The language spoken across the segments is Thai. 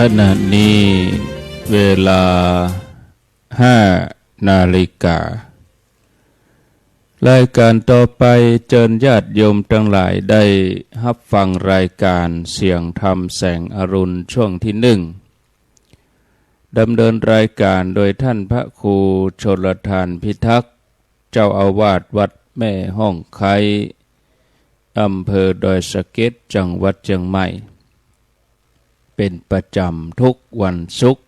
ขณะนี้เวลา5 นาฬิกา รายการต่อไปเชิญญาติโยมทั้งหลายได้รับฟังรายการเสียงธรรมแสงอรุณช่วงที่1ดำเนินรายการโดยท่านพระครูชลทานพิทักษ์เจ้าอาวาสวัดแม่ห้องไคอำเภอดอยสะเก็ดจังหวัดเชียงใหม่เป็นประจำทุกวันศุกร์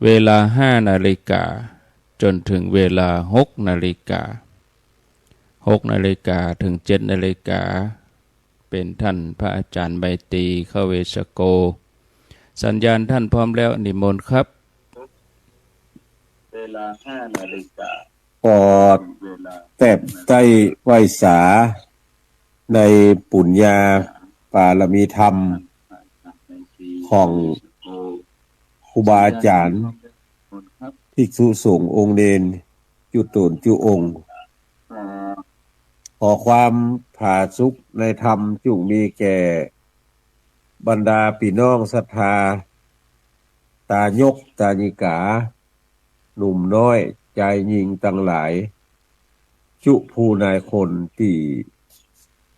เวลา5 นาฬิกาจนถึงเวลา6 นาฬิกาถึง7 นาฬิกาเป็นท่านพระอาจารย์ใบตรีเข้าเวสโกสัญญาณท่านพร้อมแล้วนิมนต์ครับเวลา5 นาฬิกาปอดแตบใต้ไหวสาในปุญญาปารมีธรรมของครูบาอาจารย์ภิกษุสงฆ์องค์เนนจุตนจุองค์ขอความผาสุกในธรรมจุมีแก่บรรดาพี่น้องศรัทธาตายกตาญิกาหนุ่มน้อยใจหญิงทั้งหลายจุผู้นายคนที่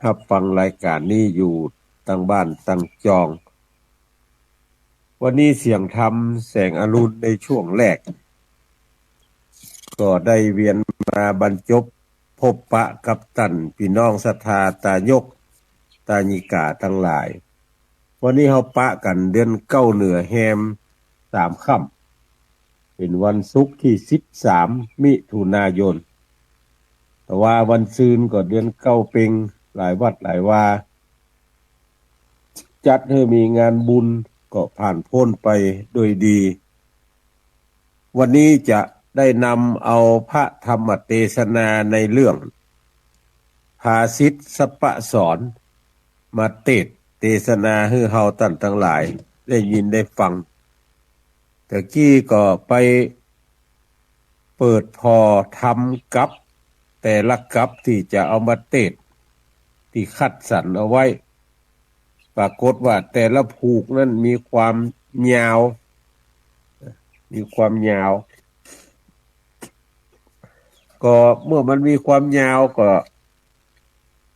รับฟังรายการนี้อยู่ตั้งบ้านตั้งจองวันนี้เสียงธรรมแสงอรุณในช่วงแรกก็ได้เวียนมาบรรจบพบปะกับท่านพี่น้องศรัทธาตายกตาญิกาทั้งหลายวันนี้เฮาปะกันเดือนเก้าเหนือแฮม3 ค่ำเป็นวันศุกร์ที่13 มิถุนายนแต่ว่าวันซืนก็เดือนเก้าเป็งหลายวัดหลายวาจัดให้มีงานบุญก็ผ่านพ้นไปโดยดีวันนี้จะได้นำเอาพระธรรมเทศนาในเรื่องภาษิตสัปปะสอนมาเทศนาให้เฮาท่านทั้งหลายได้ยินได้ฟังแต่กี้ก็ไปเปิดพอทำกับแต่ละกับที่จะเอามาที่คัดสรรเอาไว้ปรากฏว่าแต่ละผูกนั้นมีความยาวก็เมื่อมันมีความยาวก็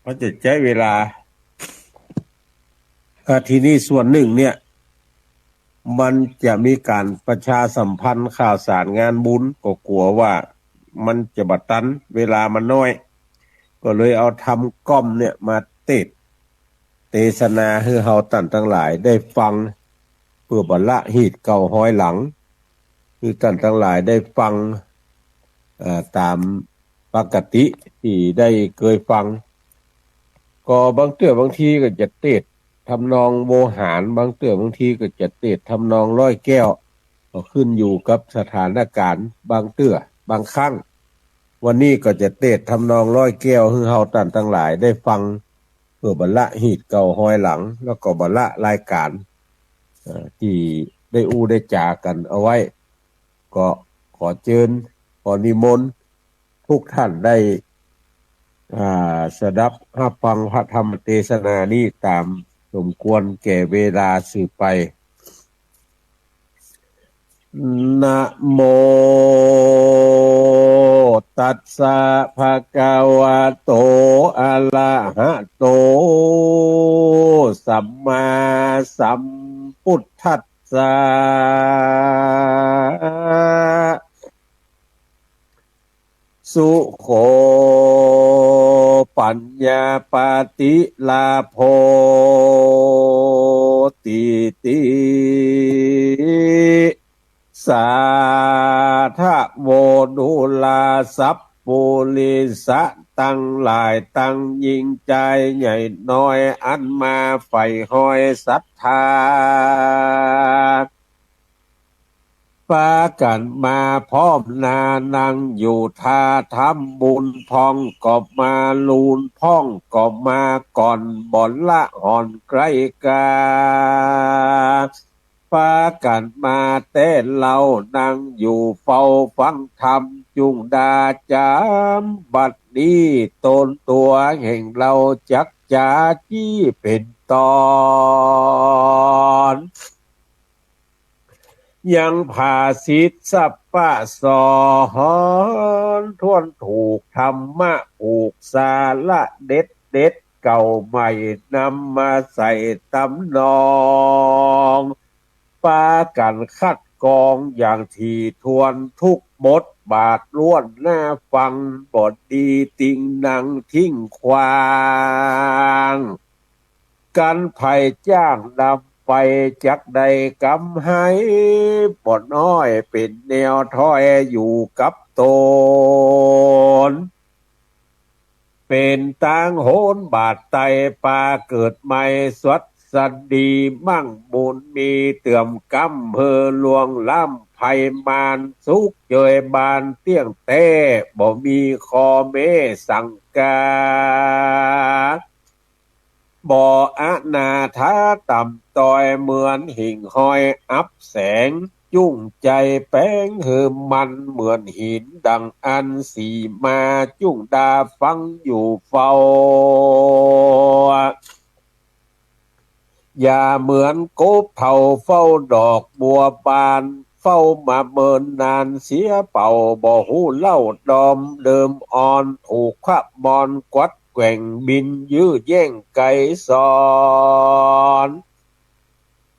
มันจะใช้เวลาทีนี้ส่วนหนึ่งเนี่ยมันจะมีการประชาสัมพันธ์ข่าวสารงานบุญก็กลัวว่ามันจะบัดตันเวลามันน้อยก็เลยเอาทำก้อมเนี่ยมาเทศนาให้เฮาท่านทั้งหลายได้ฟังเพื่อบรรละหีดเก่าห้อยหลังคือท่านทั้งหลายได้ฟังตามปกติที่ได้เคยฟังก็บางเทื่อบางทีก็จะทำนองโวหารบางเทื่อบางทีก็จะทำนองร้อยแก้วก็ขึ้นอยู่กับสถานการณ์บางเทื่อบางครั้งวันนี้ก็จะทำนองร้อยแก้วให้เฮาท่านทั้งหลายได้ฟังเพื่อบรรละหีดเก่าห้อยหลังแล้วก็บรรละรายการที่ได้ได้จากันเอาไว้ก็ขอเชิญขอนิมนต์ทุกท่านได้สดับรับฟังพระธรรมเทศนานี้ตามสมควรแก่เวลาสืบไปนะโมตัสสะภะคะวะโตอะระหะโตสัมมาสัมพุทธัสสะสุโขปัญญาปาติลาโภติสาธะโมนุลาสัพปุริสะตั้งหลายตั้งยิ่งใจใหญ่น้อยอันมาใฝ่ห้อยศรัทธาปากันมาพร้อมนานั่งอยู่ท่าทำบุญพองก็มาลูนพ่องก็มาก่อนบ่อนละห่อนไกลกาปากันมาเต้นเรานั่งอยู่เฝ้าฟังธรรมจุงดาจามบัดนี้ตนตัวแห่งเราจักจาจี้เป็นตอน ยังผ่าสิทธิสัพพะสอนทวนถูกธรรมะผูกสาระเด็ดเด็ดเก่าใหม่นำมาใส่ตำนองปากันคัดกรองอย่างถี่ทวนทุกบทบาทล้วนหน้าฟังบทดีติงหนังทิ้งควางกันภัยจ้างนำไปจักใดกำให้บ่น้อยเป็นแนวถ้อยอยู่กับตนเป็นตางโหนบาดไตปลาเกิดใหม่สวัสดีมั่งบุญมีเตื่อมกำเพอลวงล่ำไพมานสุกเจยบานเตี้ยงเต้บ่มีคอเมสังกาบ่อนาถาต่ำตอยเหมือนหิ่งห้อยอับแสงจุ้งใจแป้งเหือมันเหมือนหินดังอันสีมาจุ้งดาฟังอยู่เฝ้าอย่าเหมือนกบเท่าเฝ้าดอกบัวบานเฝ้ามาเมินนานเสียเป่าบ่หูเล่าดอมเดิมอ่อนถูกขับบอนกวัดแกว่งบินยื้อแย่งไก่สอน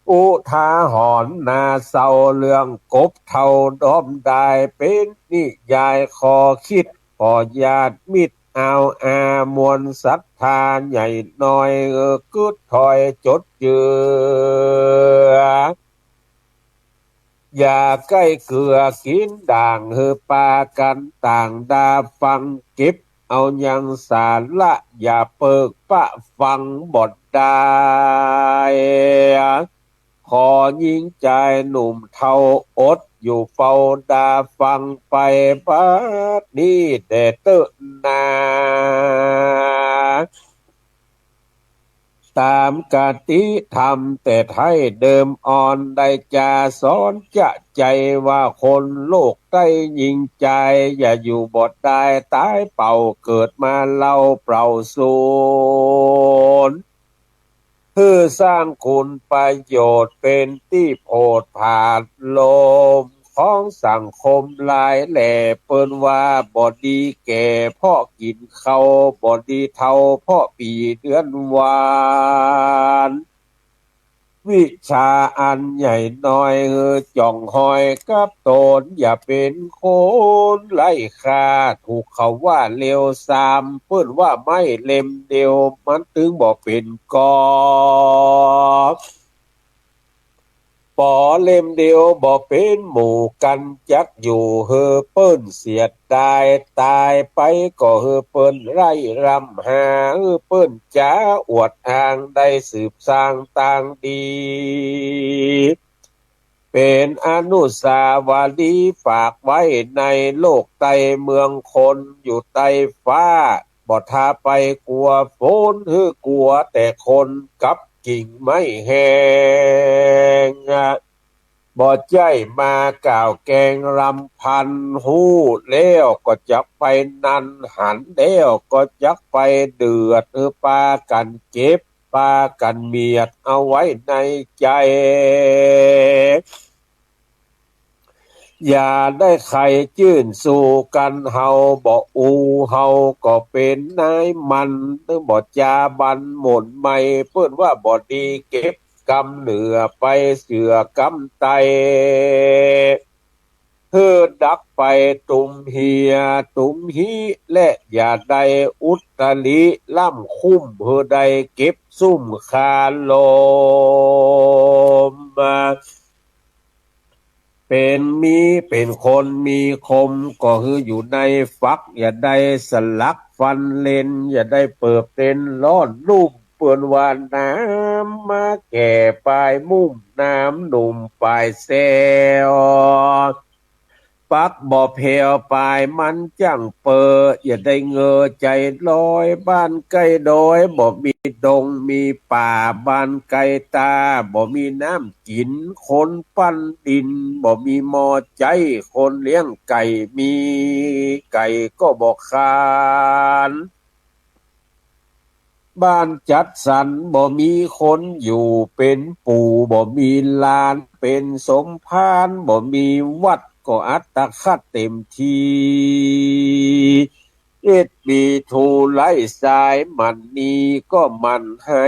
อุทาหรณ์นาเศร้าเรื่องกบเท่าดอมได้เป็นนิยายคอคิดพอญาติมิตรเอาอามวลศรัทธาใหญ่น้อยกึดถอยจดเจืออย่าใกล้เกลือกินด่างเฮอปากันต่างดาฟังเก็บเอายังสารละอย่าเปิกปะฟังบทได้ขอยิงใจหนุ่มเท่าอดอยู่เฝ้าดาฟังไปบัดนี้เดเตอนาตามกติธรรมแต่ไทยเดิมอ่อนได้จะสอนจะใจว่าคนโลกได้ยิงใจอย่าอยู่บทได้ตายเป่าเกิดมาเล่าเปล่าสูญเพื่อสร้างคุณประโยชน์เป็นที่โพดผาดลมของสังคมหลายแหล่เปิ้นว่าบ่ดีแก่พ่อกินเขาบ่ดีเท่าพ่อปีเดือนวานวิชาอันใหญ่น้อยจ่องหอยกับตนอย่าเป็นคนไร้ค่าถูกเขาว่าเลวซามเปิ้นว่าไม่เล่มเดียวมันถึงบ่เป็นกอบปอเล่มเดียวบ่เป็นหมู่กันจักอยู่เฮอเปิ้นเสียดายตายไปก็เฮอเปิ้นไร่รำหาเฮอเปิ้นจ้าอวดอ้างได้สืบสร้างต่างดีเป็นอนุสาวรีย์ฝากไว้ในโลกใต้เมืองคนอยู่ใต้ฟ้าบ่ท้าไปกลัวฝนฮือกลัวแต่คนกับกิ่งไม่แห้งบ่ใจมากล่าวแกงรำพันหู้แล้วก็จักไปนันหันแล้วก็จักไปเดือดปากันเจ็บปากันเมียดเอาไว้ในใจอย่าได้ใครจื่นสู่กันเฮาบ่อูเฮาก็เป็นนายมันนึกบ่จาบันหม่นไม่เปิ้นว่าบ่ดีเก็บกำเหนือไปเสือกำไตเฮือดักไปตุมเฮียตุมฮีและอย่าได้อุตริล่ำคุ้มเฮือได้เก็บซุ่มคาลมเป็นเป็นคนมีคมก็คืออยู่ในฟักอย่าได้สลักฟันเลนอย่าได้เปิบเต็นล้อนลุ่มเปื่อนวานน้ำมาแก่ปลายมุ่มน้ำหนุ่มปลายแซวปักบ่อเพวปลายมันจังเปิดอย่าได้เงอใจลอยบ้านใกล้ดอยบ่มีดงมีป่าบ้านไกลตาบ่มีน้ำกินคนปั้นดินบ่มีหม้อใจคนเลี้ยงไก่มีไก่ก็บ่คาน บ้านจัดสรรบ่มีคนอยู่เป็นปู่บ่มีลานเป็นสมภารบ่มีวัดก็อัตคัดเต็มทีเอ็ดบีทูไล่สายมันนีก็มันให้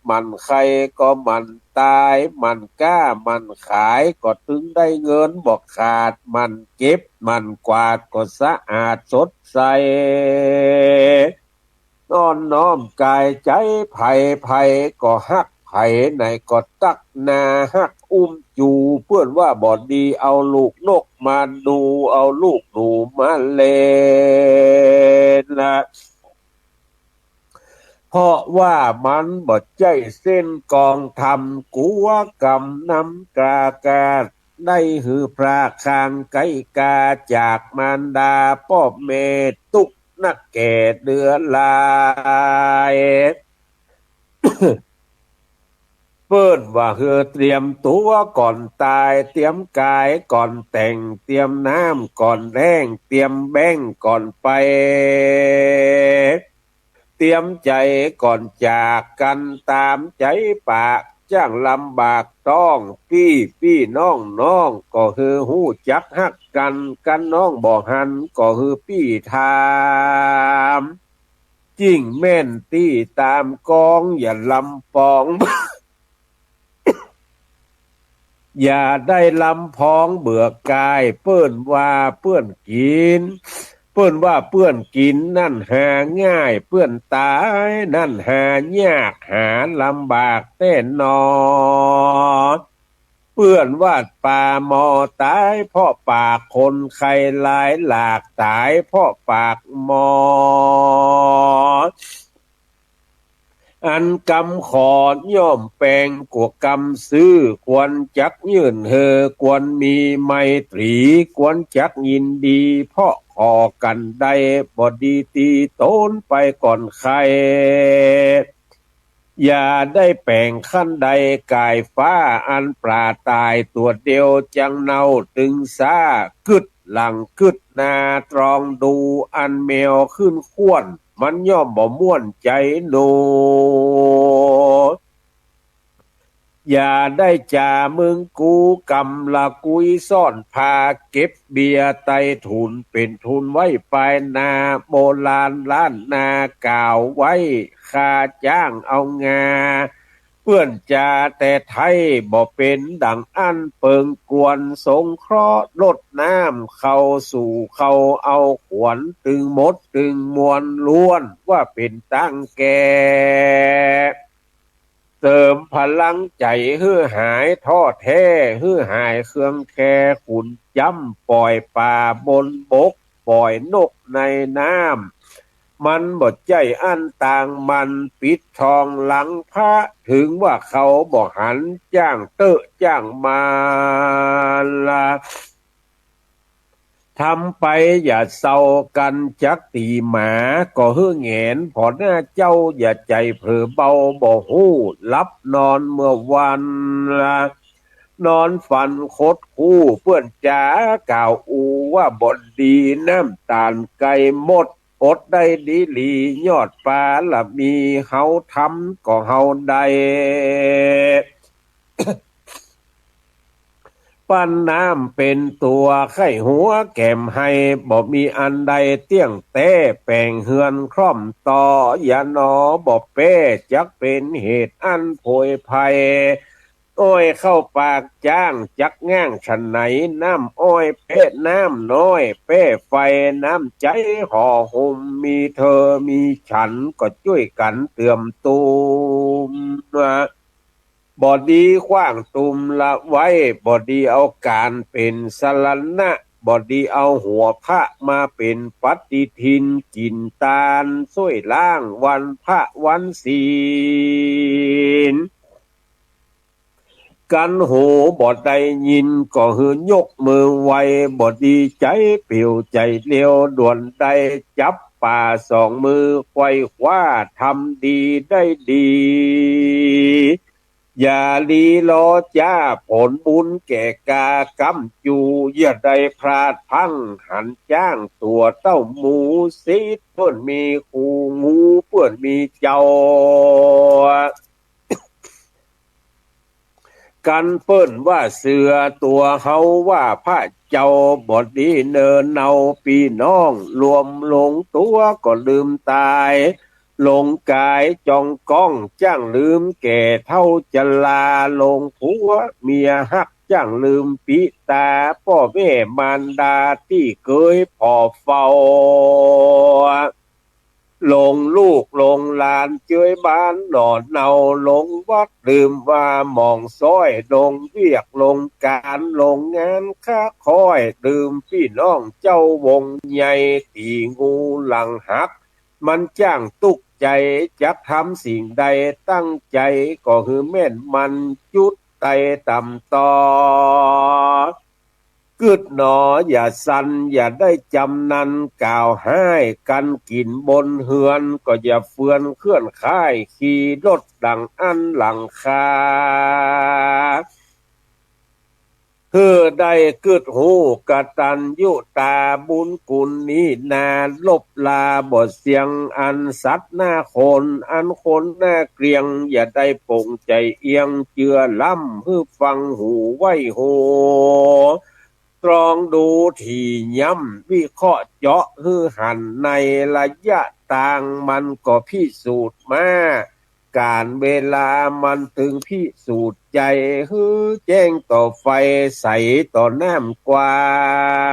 มันใครก็มันตายมันกล้ามันขายก็ถึงได้เงินบอกขาดมันเก็บมันกวาดก็สะอาดสดใสนอนน้อมกายใจไผ่ไผ่ก็ฮักไผ่ไหนก็ตักนาฮักอุ้มจูเพื่อนว่าบ่ดีเอาลูกนกมาดูเอาลูกหนูมาเล่นละเพราะว่ามันบ่ใจเส้นกองทำกัวกำน้ำกากาได้หือพระคางไก่กาจากมารดาป้อเมตุกนักแก่เดือลายเปิ้นว่าเฮือเตรียมตัวก่อนตายเตรียมกายก่อนแต่งเตรียมน้ำก่อนแรงเตรียมแบ่งก่อนไปเตรียมใจก่อนจากกันตามใจปากจ้างลำบากต้องพี่น้องก็คือหู้จักฮักกันน้องบ่หันก็คือพี่ทามจริงแม่นตี้ตามกองอย่าลำปอง อย่าได้ลำพองเบื่อกายเปิ้นว่าเปื้อนกินเปิ้นว่าเปื้อนกินนั่นหาง่ายเปื้อนตายนั่นหายากหาลำบากแน่นอนเปื้อนว่าป่าหมอตายเพราะปากคนใครหลายหลากตายเพราะปากหมออันกำขอย่อมแปลงกวกำซื้อควรจักยื่นควรมีไมตรีควรจักยินดีเพราะขอกันได้บ่ดีตีโตนไปก่อนใครอย่าได้แปลงขั้นใดกายฟ้าอันปลาตายตัวเดียวจังเนาตึงซากึดหลังกึดนาตรองดูอันแมวขึ้นข้วนมันย่อมบ่ม่วนใจโนอย่าได้จ่ามึงกูกำละกุยซ่อนพาเก็บเบียไตทุนเป็นทุนไว้ปลายนาโบราณล้านนากล่าวไว้ค่าจ้างเอางาเพื่อนจ่าแต่ไทยบ่เป็นดังอันเปิงกวนสงเคราะห์ลดน้ำเข้าสู่เขาเอาขวนตึงมดตึงมวลล้วนว่าเป็นตั้งแก่เติมพลังใจฮื้อหายท้อแท้ฮื้อหายเครื่องแค่ขุนจำปล่อยป่าบนบกปล่อยนกในน้ำมันบ่ใจอันต่างมันปิดทองหลังพระถึงว่าเขาบ่หันจ้างเตอะจ้างมาละทำไปอย่าเศร้ากันจักตีหมาก็เฮือแงนพอหน้าเจ้าอย่าใจเผลอเบาบ่หู้ลับนอนเมื่อวันละนอนฝันคดคู่เพื่อนจ๋ากล่าวอูว่าบทดีน้ำตาลไก่หมดอดได้ดีหลียอดปลาละมีเฮาทำก็เฮาได้ปั้นน้ำเป็นตัวไข้หัวแก้มให้บ่มีอันใดเตี้ยงแต้แปลงเฮือนคร่อมต่ออย่าหนอบ่เป้จักเป็นเหตุอันโผยภัยอ้อยเข้าปากจ้างจักง่างฉันไหนน้ำอ้อยเป้น้ำน้อยเป้ไฟน้ำใจห่อหุ้มมีเธอมีฉันก็ช่วยกันเตื่อมตูมบอดีขว้างตุมละไว้บอดีเอาการเป็นสรณะบอดีเอาหัวพระมาเป็นปฏิทินจินตาลช่วยล้างวันพระวันศีลกันหูบอดได้ยินก็หือยกมือไวบอดีใจเปี่ยวใจเลี้ยวด่วนได้จับป่าสองมือไขว้คว้าทำดีได้ดี อย่าลีลอจ้าผลบุญแก่กากำจูอย่าได้พลาดพังหันจ้างตัวเต้าหมูซีดเพื่อนมีคูงูเพื่อนมีเจ้ากันเปิ้นว่าเสือตัวเฮาว่าพระเจ้าบอดีเนินเนาปีน้องรวมลงตัวก็ลืมตายลงกายจองก้องจ้างลืมแก่เท่าจะลาลงผัวเมียฮักจ้างลืมปิตาพ่อแม่มารดาที่เคยพอเฝ้าลงลูกลงหลานเจยบ้านหนอนเนาลงวัดลืมว่ามองซ้อยลงเวียกลงการลงงานค้าคอยลืมพี่น้องเจ้าวงใหญ่ตีงูหลังหักมันจ้างตุกใจจักทำสิ่งใดตั้งใจก็คือแม่นมันจุดไตต่ำต่อกึดหนออย่าสันอย่าได้จำนันกล่าวให้กันกินบนเฮือนก็อย่าเฟือนเคลื่อนค่ายขี่รถดังอันหลังคาเพื่อได้กึดหูกตัญญูตาบุญกุลนี้นาลบลาบทเสียงอันสัตว์หน้าคนอันคนหน้าเกรียงอย่าได้ปงใจเอียงเจือล้ำเพื่อฟังหูไว้โหตรองดูที่ย้ำวิเคราะห์เจาะฮือหันในระยะต่างมันก็พิสูจน์มาการเวลามันถึงพิสูจน์ใจฮือแจ้งต่อไฟใสต่อน้ำกว้า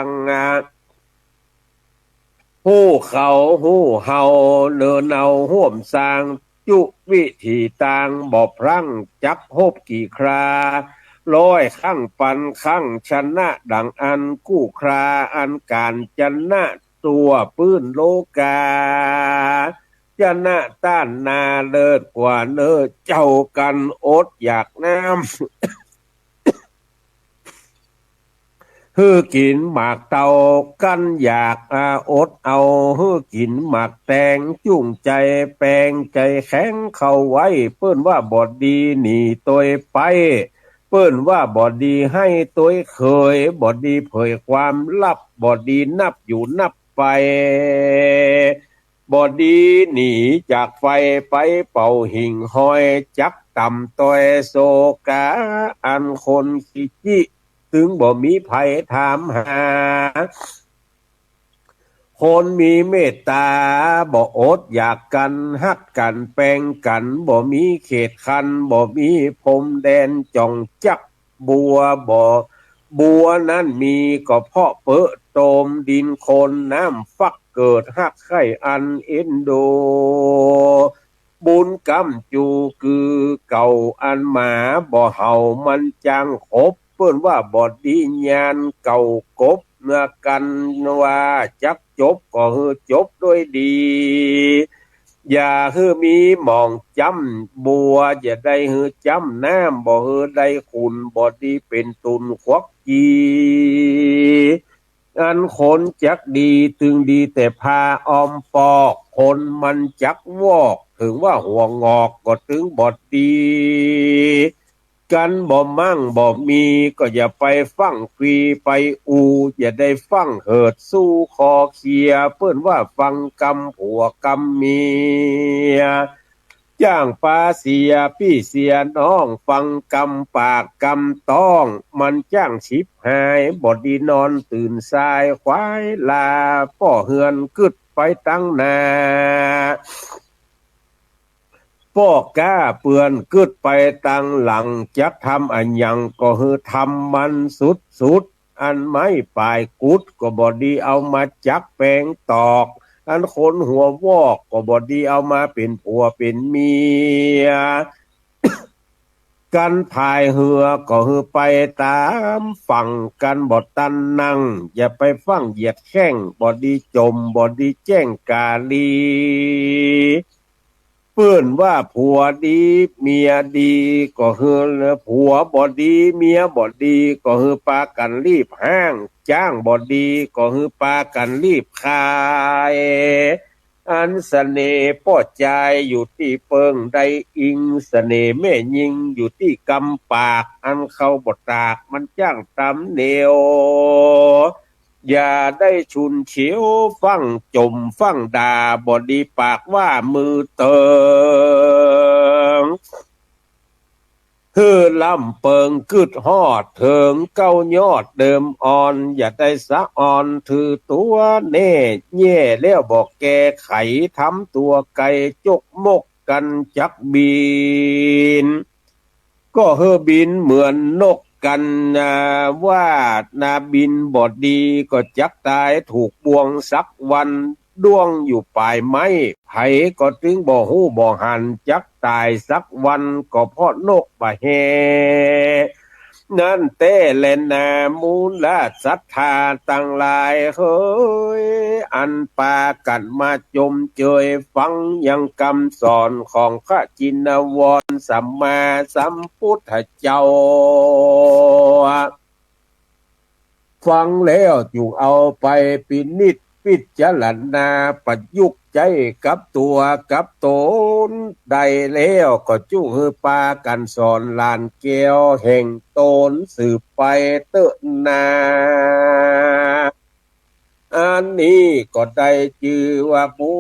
งหู้เขาหู้เฮาเนินเอาห่วมสร้างจุวิธีต่างบ่พรั่งจักพบกี่คราร้อยข้างปันข้างชนะดังอันกู้คราอันการชนะตัวปื้นโลกาชนะต้านนาเลิศกว่าเนื้อเจ้ากันอดอยากน้ำ ฮือกินหมากเตากันอยากอดเอาฮือกินหมากแตงจุ่งใจแปลงใจแข็งเข้าไว้เปิ้นว่าบอดดีหนีตัวไปเปิ้นว่าบอดดีให้ตัวเคยบอดดีเผยความลับบอดดีนับอยู่นับไปบอดีหนีจากไฟไปเป่าหิ่งห้อยจักต่ำต้อยโศกาอันคนขี้จิถึงบ่มีภัยถามหาคนมีเมตตาบ่อดอยากกันฮักกันแปลงกันบ่มีเขตคันบ่มีพรมแดนจ่องจักบัวบ่บัวนั้นมีก็เพราะเปิดโตมดินคนน้ำฟักเกิดฮักไข่อันเอ็นโดบุญกรรมจูคือเก่าอันหมาบ่เห่ามันจังคบเปิ้นว่าบ่ดีญาณเก่ากบเมื่อกันว่าจักจบก็ฮือจบด้วยดีอย่าฮือมีหมองจำบัวอย่าได้ฮือจำน้ำบ่ฮือได้คุณบ่ดีเป็นตุนควักจีอันคนจักดีถึงดีแต่พาออมปอกคนมันจักวอกถึงว่าหัวงอกก็ถึงบอดดีกันบ่มั่งบ่มีก็อย่าไปฟังฟรีไปอูอย่าได้ฟังเหิดสู้คอเคียเปิ้นว่าฟังกำผัวกำเมียจ้างปลาเสียพี่เสียน้องฟังกำปากกำต้องมันจ้างชิบหายบ่ดีนอนตื่นสายควายลาป่อเฮือนกึดไปตั้งนาป้อกล้าเปือนกึดไปตั้งหลังจักทำอันยังก็ฮือทำมันสุดอันไม่ปลายกุดก็บ่ดีเอามาจักแปลงตอกอันคนหัววอกก็บ่ดีเอามาเป็นผัวเป็นเมียกันพายเหือก็ฮือไปตามฝั่งกันบ่ตันนั่งอย่าไปฟังเหยียดแข้งบ่ดีจมบ่ดีแจ้งกาลีเปิ้นว่าผัวดีเมียดีก็ฮือผัวบ่ดีเมียบ่ดีก็ฮือปากันรีบห้างจ้างบ่ดีก็ฮือปากันรีบขาย อันเสน่ห์ป้อใจอยู่ที่เปิงใดอิงเสน่ห์แม่ยิงอยู่ที่กำปากอันเขาบดตากมันจ้างตำเหนียวอย่าได้ชุนเฉียวฟังจมฟังด่าบอดีปากว่ามือเติงคือลำเปิงกึดฮอดเถิงเก้ายอดเดิมอ่อนอย่าได้สะอ่อนถือตัวแน่แย่แล้วบอกแกไขทำตัวไก่จกมกกันจักบินก็เฮอบินเหมือนนกกันว่านาบินบอดดีก็จักตายถูกบ่วงสักวันด้วงอยู่ปลายไม้ไผก็ถึงบ่ฮู้บ่หันจักตายสักวันก็เพราะนกบะแฮนั่นเต้เล่นนามูลละศรัทธาตั้งหลายเฮ้ยอันปากันมาจมเจยฟังยังคำสอนของพระจินวรสัมมาสัมพุทธเจ้าฟังแล้วจุเอาไปพินิจพิจารณาประยุกต์ใจกับตัวกับตนได้แล้วก็จุฮือปากันสอนลานแก้วแห่งตนสืบไปเติ้นนาอันนี้ก็ได้ชื่อว่าผู้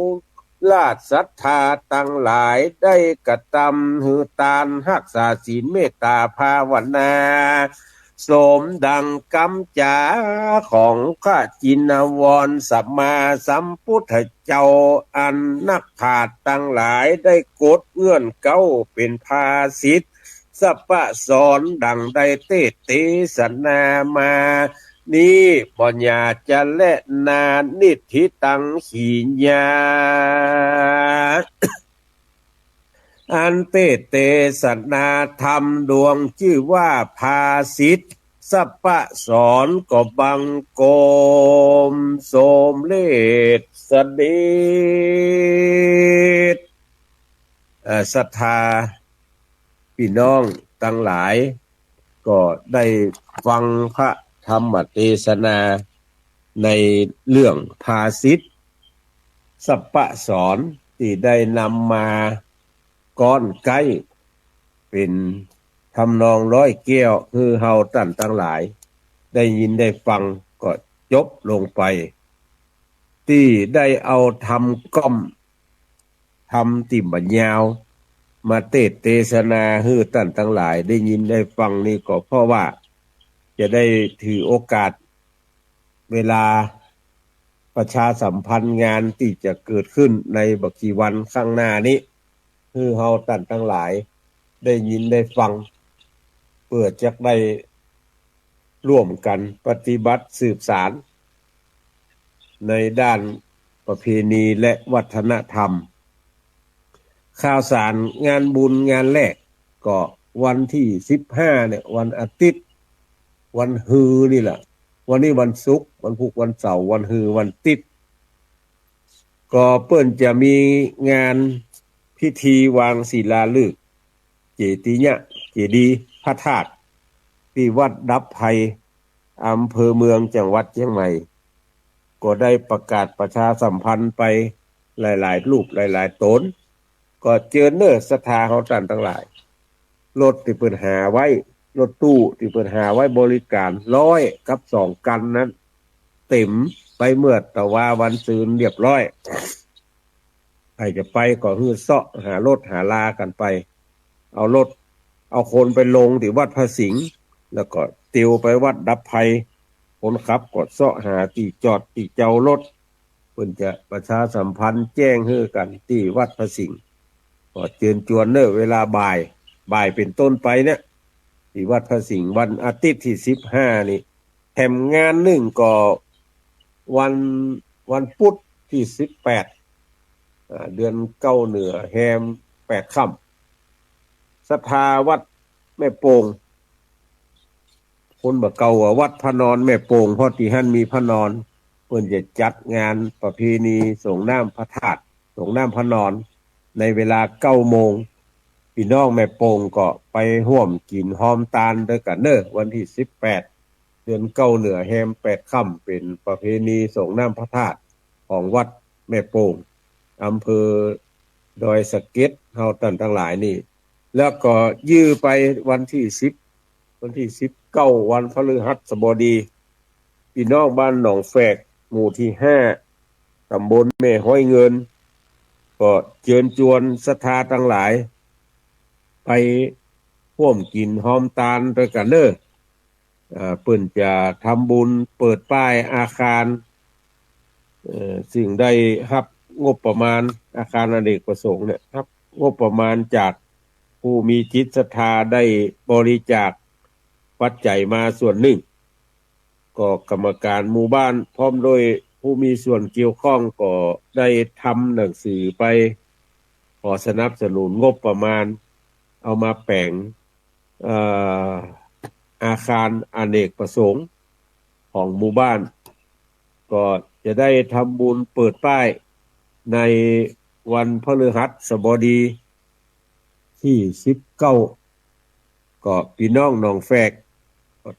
ลาดศรัทธาตั้งหลายได้กระทำหือตานรักษาศีลเมตตาภาวนาสมดังกำจาของข้าจินวรสัมมาสัมพุทธเจ้าอันนักปราชญ์ตั้งหลายได้กดเงื่อนเก้าเป็นภาษิตสัพพะสอนดังได้เตสนามานี้ปัญญาจะและนานิธิตังขีญาอันเตสนาธรรมดวงชื่อว่าภาษิตสัพพะสอนก็บังโกมโสมเลศเสด็จศรัทธาพี่น้องทั้งหลายก็ได้ฟังพระธรรมเทศนาในเรื่องภาษิตสัพพะสอนที่ได้นำมาก้อนไก้เป็นทำนองร้อยแก้วคือเฮาตั้นทั้งหลายได้ยินได้ฟังก็จบลงไปที่ได้เอาทำก้อมทำติ่มบัญญาวมาเทศนาฮือตั้นทั้งหลายได้ยินได้ฟังนี่ก็เพราะว่าจะได้ถือโอกาสเวลาประชาสัมพันธ์งานที่จะเกิดขึ้นในบักกี่วันข้างหน้านี้คือเฮาตั้นทั้งหลายได้ยินได้ฟังเพื่อจะได้ร่วมกันปฏิบัติสืบสารในด้านประเพณีและวัฒนธรรมข่าวสารงานบุญงานแรกก็วันที่15เนี่ยวันอาทิตย์วันฮือนี่แหละวันนี้วันศุกร์วันพุธวันเสาร์วันฮือวันติดก็เปิ้นจะมีงานพิธีวางศิลาฤกษ์เจดีย์เจดีย์พระธาตุที่วัดดับไพอำเภอเมืองจังหวัดเชียงใหม่ก็ได้ประกาศประชาสัมพันธ์ไปหลายๆรูปหลายๆตนก็เจอเนอศรัทธาเฮาท่านทั้งหลายรถที่เพิ่นหาไว้รถตู้ที่เพิ่นหาไว้บริการ100กับ2กันนั้นเต็มไปเมื่อแต่ว่าวันซืนเรียบร้อยใครจะไปก็ฮือเซาะหารถหาลากันไปเอารถเอาคนไปลงที่วัดพระสิงห์แล้วก็ติวไปวัดดับไพคนขับก็เซาะหาที่จอดที่เจ้ารถเพิ่นจะประชาสัมพันธ์แจ้งฮือกันที่วัดพระสิงห์ก็เชิญชวนเนอเวลาบ่ายเป็นต้นไปเนี่ยที่วัดพระสิงห์วันอาทิตย์ที่15นี่แถมงานหนึ่งก็วันพุธที่18เดือนเก้าเหนือแฮม8ค่ำศรัทธาวัดแม่โป่งคนบ่เก่าว่าวัดพระนอนแม่โป่งเพราะที่หั่นมีพระนอนเพิ่นจะจัดงานประเพณีส่งน้ำพระธาตุส่งน้ำพระนอนในเวลา 9 โมงพี่น้องแม่โป่งก็ไปร่วมกินหอมตาลด้วยกันเด้อวันที่18เดือนเก้าเหนือแฮม8ค่ำเป็นประเพณีส่งน้ำพระธาตุของวัดแม่โป่ง อำเภอดอยสะเก็ดเฮาตันทั้งหลายนี่แล้วก็ยื้อไปวันที่19วันพฤหัสบดีพี่น้องบ้านหนองแฝกหมู่ที่5ตำบลแม่ห้อยเงินก็เชิญชวนศรัทธาทั้งหลายไปร่วมกินหอมตาลด้วยกันเด้อเพิ่นจะทำบุญเปิดป้ายอาคารสิ่งได้รับงบประมาณอาคารอเนกประสงค์เนี่ยครับงบประมาณจากผู้มีจิตศรัทธาได้บริจาคปัจจัยมาส่วนหนึ่งก็กรรมการหมู่บ้านพร้อมโดยผู้มีส่วนเกี่ยวข้องก็ได้ทำหนังสือไปขอสนับสนุนงบประมาณเอามาแปลงอาคารอเนกประสงค์ของหมู่บ้านก็จะได้ทำบุญเปิดป้ายในวันพฤหัสบดีที่19ก็พี่น้องหนองแฝก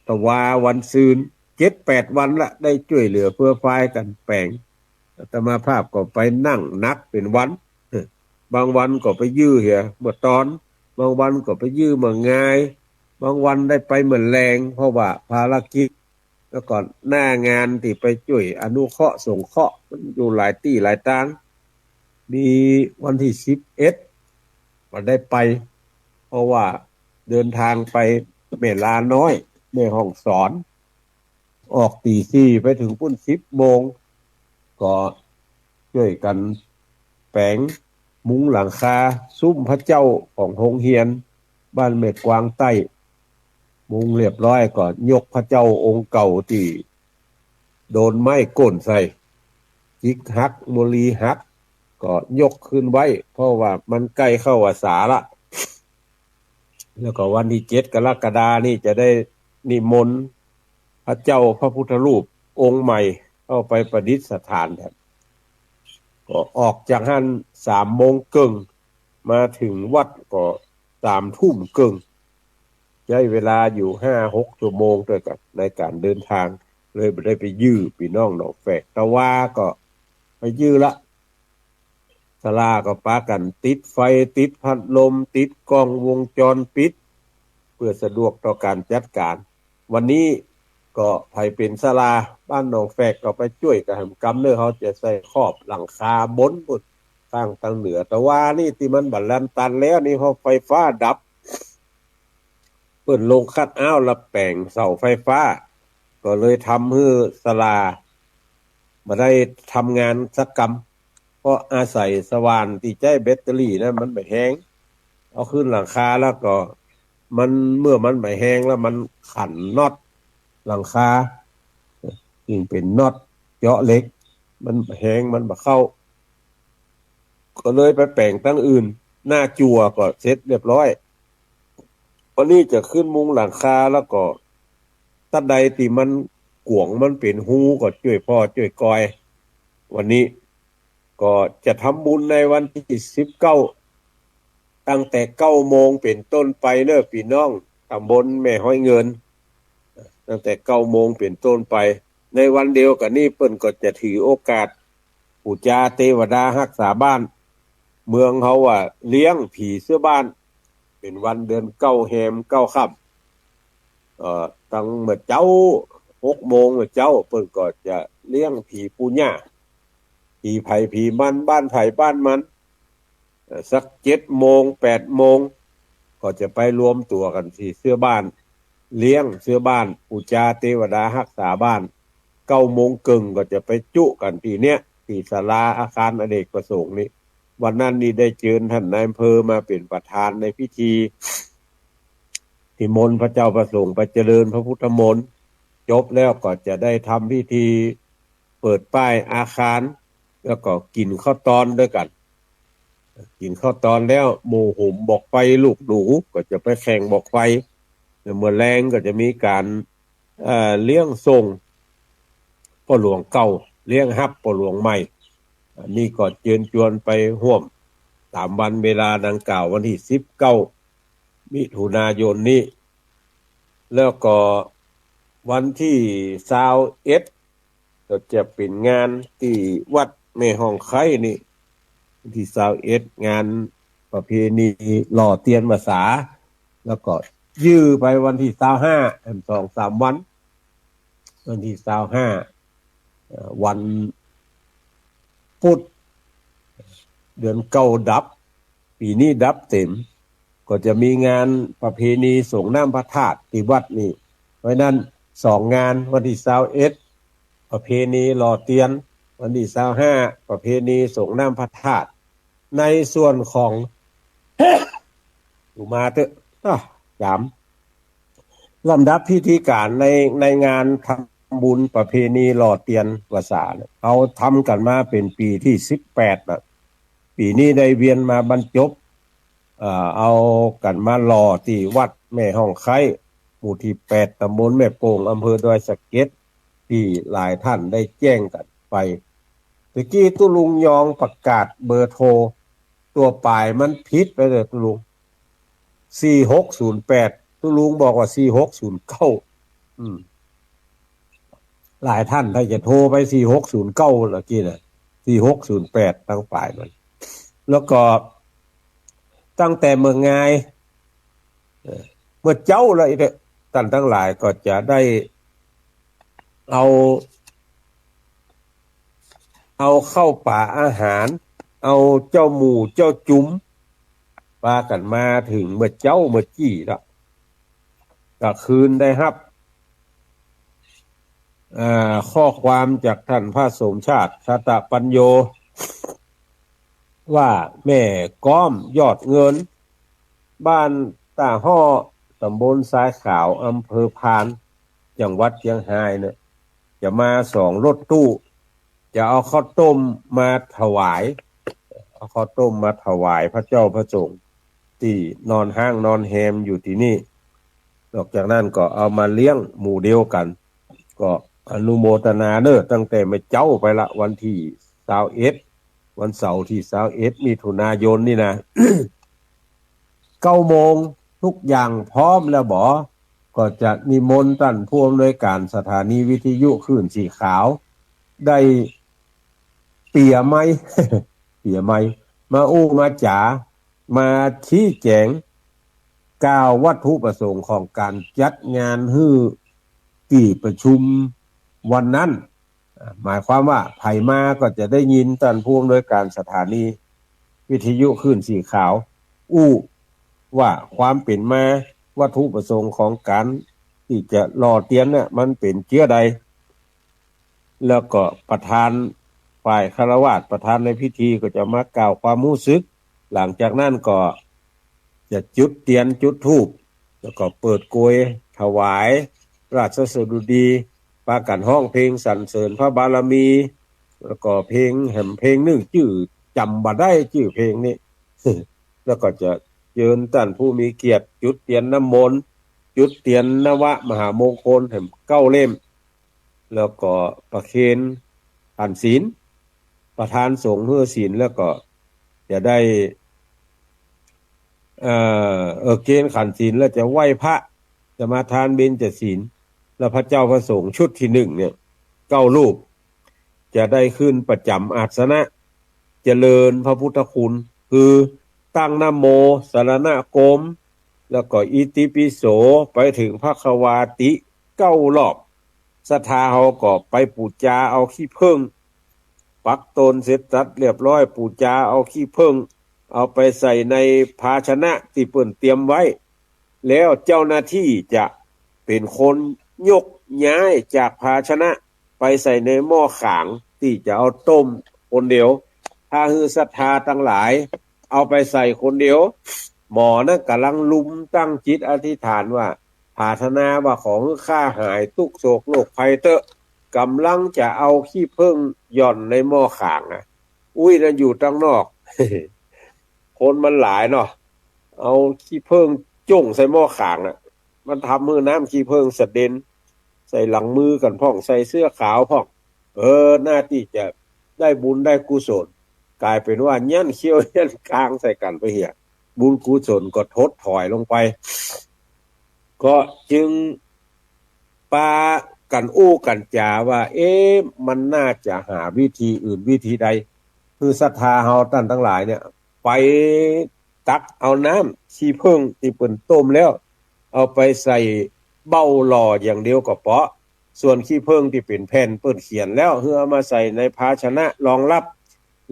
ตะวาวันซืน 7-8 วันละได้ช่วยเหลือเพื่อฝ่ายกันแปลงอาตมาภาพก็ไปนั่งนักเป็นวันบางวันก็ไปยื้อเหียเมื่อตอนบางวันก็ไปยื้อเมื่องายบางวันได้ไปเหมือนแรงเพราะว่าภารกิจแล้วก่อนหน้างานที่ไปช่วยอนุเคราะห์สงเคราะห์มันอยู่หลายที่หลายทางมีวันที่11ก็ได้ไปเพราะว่าเดินทางไปแม่ลาน้อยแม่ห้องสอนออกตี 4ไปถึงพุ่น10 โมงก็ช่วยกันแปลงมุ้งหลังคาซุ้มพระเจ้าของโรงเรียนบ้านเม็ดกวางใต้มุงเรียบร้อยก็ยกพระเจ้าองค์เก่าที่โดนไม้ก้นใส่จิกหักมลีหักก็ยกขึ้นไว้เพราะว่ามันใกล้เข้าพรรษาละแล้วก็วันที่7กรกฎานี่จะได้นิมนต์พระเจ้าพระพุทธรูปองค์ใหม่เข้าไปประดิษฐานครับก็ออกจากหัน3 โมงครึ่งมาถึงวัดก็3 ทุ่มครึ่งใช้เวลาอยู่ 5-6 ชั่วโมงด้วยกันในการเดินทางเลยไม่ได้ไปยื้อพี่น้องหนองแฝกตะว่าก็ไปยื้อละศาลาก็ปากันติดไฟติดพัดลมติดกล้องวงจรปิดเพื่อสะดวกต่อการจัดการวันนี้ก็ไผเป็นศาลาบ้านหนองแฝกก็ไปช่วยกันกำเนื้อเขาจะใส่ครอบหลังคาบนพุ่นสร้างทางเหนือแต่ว่านี่ที่มันบัดลันตันแล้วนี่พอไฟฟ้าดับเปิ้นลงคัดอ้าวละแปลงเสาไฟฟ้าก็เลยทำให้ศาลาบ่ได้ทำงานสักกรรมเพราะอาศัยสว่านที่ใจแบตเตอรี่นั้นมันไม่แห้งเอาขึ้นหลังคาแล้วก็มันเมื่อมันไม่แห้งแล้วมันขันน็อตหลังคายิ่งเป็นน็อตเจาะเหล็กมันแห้งมันบ่เข้าก็เลยไปแปลงตั้งอื่นหน้าจั่วก็เสร็จเรียบร้อยวันนี้จะขึ้นมุงหลังคาแล้วก็ตัดใดที่มันกวงมันเป็นหูก็ช่วยพ่อช่วยกอยวันนี้ก็จะทำบุญในวันที่19ตั้งแต่9 โมงเป็นต้นไปเด้อพี่น้องตำบลแม่ห้อยเงินตั้งแต่9 โมงเป็นต้นไปในวันเดียวกันนี้เปิ้นก็จะถือโอกาสปูชาเทวดารักษาบ้านเมืองเฮาว่าเลี้ยงผีเสื้อบ้านเป็นวันเดือน9แฮม9ค่ำตั้งเมื่อเจ้า6 โมงเมื่อเจ้าเปิ้นก็จะเลี้ยงผีปู่ย่าผีไผผีมันบ้านไผบ้านมันสัก7 โมง8 โมงก็จะไปรวมตัวกันที่เสื้อบ้านเลี้ยงเสื้อบ้านปูชาเทวดารักษาบ้าน9 โมงครึ่งก็จะไปจุกันที่เนี้ยที่ศาลาอาคารอเนกประสงค์นี้วันนั้นนี่ได้เชิญท่านนายอำเภอมาเป็นประธานในพิธีที่มนต์พระเจ้าประสงค์ไปเจริญพระพุทธมนต์จบแล้วก็จะได้ทำพิธีเปิดป้ายอาคารแล้วก็กินข้าวตอนด้วยกันกินข้าวตอนแล้วหมู่หุ่มบอกไฟลูกหนูก็จะไปแข่งบอกไฟเมื่อแรงก็จะมีการเลี้ยงส่งพ่อหลวงเก่าเลี้ยงฮับพ่อหลวงใหม่อันนี้ก็เชิญชวนไปร่วมตามวันเวลาดังกล่าววันที่19 มิถุนายนนี้แล้วก็วันที่21ก็จะเป็นงานที่วัดแม่ห้องไคนี่ วันที่21งานประเพณีหล่อเทียนภาษาแล้วก็ยื้อไปวันที่25แอม2-3 วันวันที่25วันพุธเดือนเก้าดับปีนี้ดับเต็มก็จะมีงานประเพณีส่งน้ำพระธาตุที่วัดนี่เพราะนั้น2 งานวันที่21ประเพณีหล่อเทียนวันที่25ประเพณีส่งน้ำพระธาตุในส่วนของอยู่มาเถอะจำลำดับพิธีการในงานทำบุญประเพณีหล่อเทียนภาษาเขาทำกันมาเป็นปีที่18นะปีนี้ได้เวียนมาบรรจบเอากันมาหล่อที่วัดแม่ห้องไคร้หมู่ที่8ตำบลแม่โป่งอำเภอดอยสะเก็ดที่หลายท่านได้แจ้งกันไปตะกี้ตุลุงยองประกาศเบอร์โทรตัวปลายมันผิดไปเลยตุลุง4608ตุลุงบอกว่า4609หลายท่านถ้าจะโทรไป4609ล่ะกี้น่ะ4608ตั้งปลายมันแล้วก็ตั้งแต่เมื่อไงเมื่อเจ้าเลยท่านทั้งหลายก็จะได้เอาเข้าป่าอาหารเอาเจ้าหมูเจ้าจุ๋มปากันมาถึงเมื่อเจ้าเมื่อจี้ละก็คืนได้ครับข้อความจากท่านพระสมชาติชาตปัญโยว่าแม่ก้อมยอดเงินบ้านตาห่อตำบลทรายขาวอำเภอพานจังหวัดเชียงรายเนี่ยจะมา2 รถตู้จะเอาข้าวต้มมาถวายเอาข้าวต้มมาถวายพระเจ้าพระสงฆ์ที่นอนห้างนอนแฮมอยู่ที่นี่นอกจากนั้นก็เอามาเลี้ยงหมู่เดียวกันก็อนุโมทนาเด้อตั้งแต่เมื่อเจ้าไปละวันที่21วันเสาร์ที่21มิถุนายนนี่นะ 9 โมงทุกอย่างพร้อมแล้วบ่ก็จะนิมนต์ท่านผู้อำนวยการสถานีวิทยุคลื่นสีขาวได้เปี่ยไม้ เปี่ยไม้มาอู้มาจ๋ามาชี้แจงกล่าววัตถุประสงค์ของการจัดงานฮื้อที่ประชุมวันนั้นหมายความว่าไผมาก็จะได้ยินท่านผู้อำนวยการสถานีวิทยุคลื่นสีขาวอู้ว่าความเป็นมาวัตถุประสงค์ของการที่จะหล่อเทียนเนี่ยมันเป็นเชื้อใดแล้วก็ประธานฝ่ายฆราวาสประธานในพิธีก็จะมากล่าวความรู้สึกหลังจากนั้นก็จะจุดเทียนจุดธูปแล้วก็เปิดโกยถวายราชสดุดีปากันห้องเพลงสรรเสริญพระบารมีแล้วก็เพลงแห่มเพลงนึงชื่อจำบ่ได้ชื่อเพลงนี้ แล้วก็จะเชิญท่านผู้มีเกียรติจุดเทียนน้ำมนต์จุดเทียนนวมหามงคลแห่ม9 เล่มแล้วก็ประเคนขันศีลประธานสงฆ์เพื่อศีลแล้วก็จะได้เกณฑ์ขันศีลแล้วจะไหว้พระจะมาทานเบญจศีลแล้วพระเจ้าพระสงฆ์ชุดที่1เนี่ย9 รูปจะได้ขึ้นประจำอาสนะเจริญพระพุทธคุณคือตั้งนะโมสรณะโกมแล้วก็อิติปิโสไปถึงพระขวาติ9 รอบศรัทธาเฮาก็ไปปูจาเอาขี้ผึ้งปักตนเสร็จสัดเรียบร้อยปูจาเอาขี้ผึ้งเอาไปใส่ในภาชนะที่เปิ้นเตรียมไว้แล้วเจ้าหน้าที่จะเป็นคนยกย้ายจากภาชนะไปใส่ในหม้อขางที่จะเอาต้มคนเดียวถ้าฮือศรัทธาทั้งหลายเอาไปใส่คนเดียวหมอนั้นกำลังลุมตั้งจิตอธิษฐานว่าปรารถนาว่าของข้าหายทุกโศกโรคภัยเตอะกำลังจะเอาขี้ผึ้งหย่อนในหม้อขางอุ้ยนั่นอยู่ตั้งนอก คนมันหลายเนาะเอาขี้ผึ้งจุ่งใส่หม้อขางมันทำมือน้ำขี้ผึ้งสะเด็นใส่หลังมือกันพ่องใส่เสื้อขาวพ่องหน้าที่จะได้บุญได้กุศลกลายเป็นว่ายันเขี้ยวยันกลางใส่กันไปเหี้ยบุญกุศลก็ทดถอยลงไปก็จึงปากันอู้กันจาว่ามันน่าจะหาวิธีอื่นวิธีใด คือศรัทธาเฮาท่านทั้งหลายเนี่ยไปตักเอาน้ำขี้ผึ้งที่เปิ้นต้มแล้วเอาไปใส่เบ้าหล่ออย่างเดียวก็เปาะส่วนขี้ผึ้งที่เป็นแผ่นเปิ้นเขียนแล้วเพื่อเอามาใส่ในภาชนะรองรับ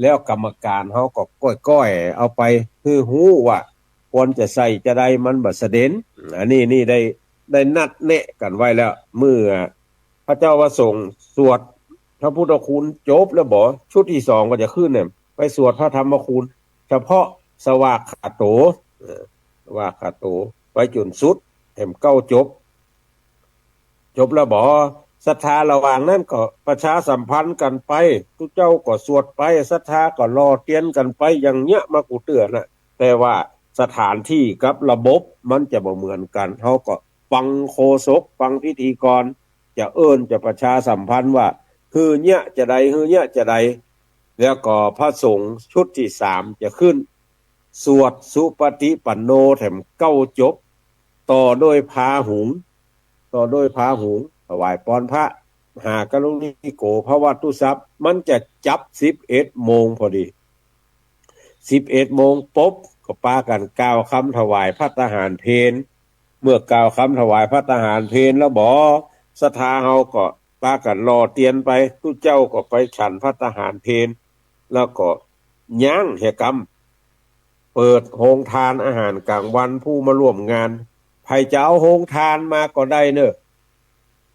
แล้วกรรมการเฮาก็ก้อยๆเอาไปคือฮู้ว่าควรจะใส่จะได้มันบ่เสด็นอันนี้นี่ได้นัดแนะกันไว้แล้วเมื่อพระเจ้าประสงค์สวดพระพุทธคุณจบแล้วบ่ชุดที่2ก็จะขึ้นเนี่ยไปสวดพระธรรมคุณเฉพาะสวากขาโตสวากขาโตไปจนสุดแห่มเก้าจบแล้วบ่ศรัทธาระหว่างนั้นก็ประชาสัมพันธ์กันไปทุกเจ้าก็สวดไปศรัทธาก็รอเตียนกันไปอย่างเงี้ยมากูเตือนน่ะแต่ว่าสถานที่กับระบบมันจะบ่เหมือนกันเฮาก็ฟังโฆษกฟังพิธีกรจะจะประชาสัมพันธ์ว่าคือเนี่ยจะใดคือเนี่ยจะใดแล้วก็พระสงฆ์ชุดที่3จะขึ้นสวดสุปฏิปันโนแถมเก้าจบต่อด้วยพาหุงถวายพรพระหากรุณิโกภวัตตุสัพมันจะจับ11 โมงพอดี11 โมงปุ๊บก็ปากันกล่าวคำถวายพระทหารเพลเมื่อกล่าวคำถวายพระทหารเพลแล้วบ่ศรัทธาเฮาก็ปากันรอเตียนไปทุกเจ้าก็ไปฉันพระทหารเพลแล้วก็ย่างเหกรรมเปิดโรงทานอาหารกลางวันผู้มาร่วมงานใครจะเอาโรงทานมาก็ได้เนอะ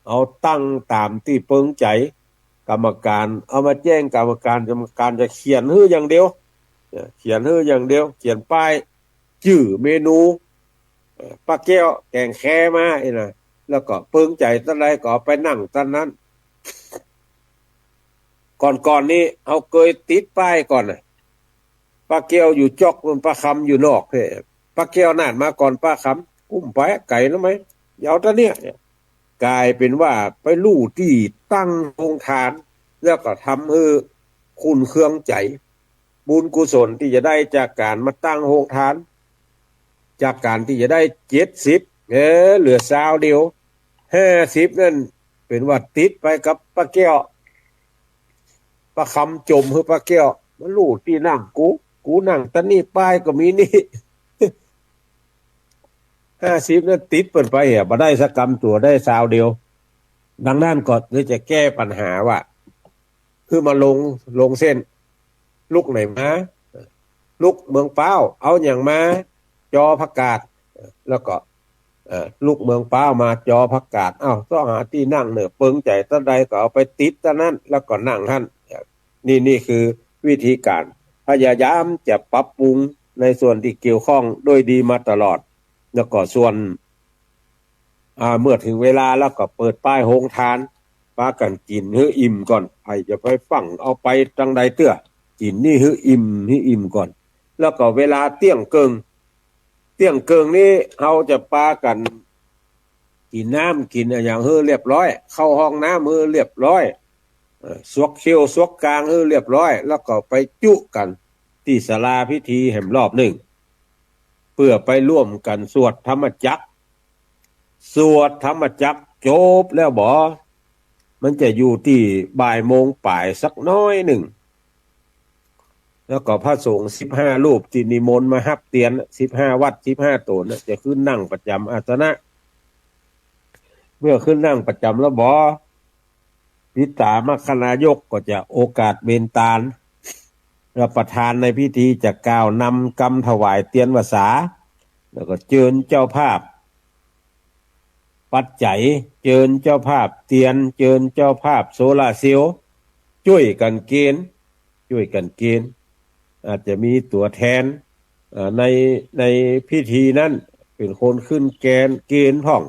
เอาตั้งตามที่เปิงใจกรรมการเอามาแจ้งกรรมการจะเขียนฮื้ออย่างเดียวเขียนป้ายชื่อเมนูปลาแก้วแกงแค่มานะแล้วก็เปิงใจตอนใดก็ไปนั่งตอนนั้นก่อนนี้เอาเคยติดป้ายก่อนปลาแก้วอยู่จอกบนปลาคำอยู่นอกเพ่ปลาแก้วนั่นมาก่อนปลาคำกุ้มไปไก่แล้วไหมเดี๋ยวตอนเนี้ยกลายเป็นว่าไปลู่ที่ตั้งโรงทานแล้วก็ทำคุณเครื่องใจบุญกุศลที่จะได้จากการมาตั้งโรงทานจากการที่จะได้70เหลือ20เดียว50นั่นเป็นว่าติดไปกับปลาแก้วปลาคำจมคือปลาแก้วมันลู่ที่นั่งกูนั่งตะนี่ป้ายก็มีนี่50นั่นติดเปิ่นไปบ่ได้สักกรรมตัวได้20เดียวดังนั้นก็เลยจะแก้ปัญหาว่าคือมาลงเส้นลูกไหนมาลูกเมืองเป้าเอาอย่างมาจอผักกาดแล้วก็ลูกเมืองเป้ามาจอผักกาดต้องหาที่นั่งเนอะเปิงใจตะใดก็เอาไปติดตะนั้นแล้วก็นั่งหั่นนี่คือวิธีการพยายามจะปรับปรุงในส่วนที่เกี่ยวข้องโดยดีมาตลอดแล้วก็ส่วนเมื่อถึงเวลาแล้วก็เปิดป้ายโรงทานปากันกินให้อิ่มก่อนใครจะไปฟังเอาไปจังใดเตื้อกินนี่ให้อิ่มก่อนแล้วก็เวลาเที่ยงเกิงนี่เฮาจะปากันกินน้ำกินอย่างให้เรียบร้อยเข้าห้องน้ำให้เรียบร้อยสวกเขียวสวกกลางให้เรียบร้อยแล้วก็ไปจุกันที่ศาลาพิธีแห่งรอบหนึ่งเพื่อไปร่วมกันสวดธรรมจักรจบแล้วบ่มันจะอยู่ที่บ่ายโมงป่ายสักน้อยหนึ่งแล้วก็พระสงฆ์15 รูปที่นิมนต์มารับเตียน15 วัด15 ตนจะขึ้นนั่งประจำอาสนะเมื่อขึ้นนั่งประจำแล้วบ่พิตามคณายกก็จะโอกาสเบญตาลรับประธานในพิธีจะกล่าวนำกำถวายเตียนวสาแล้วก็เชิญเจ้าภาพปัจจัยเชิญเจ้าภาพเตียนเชิญเจ้าภาพโซลาเซลล์ช่วยกันเกณฑ์อาจจะมีตัวแทนในพิธีนั้นเป็นคนขึ้นเกณฑ์พ่อง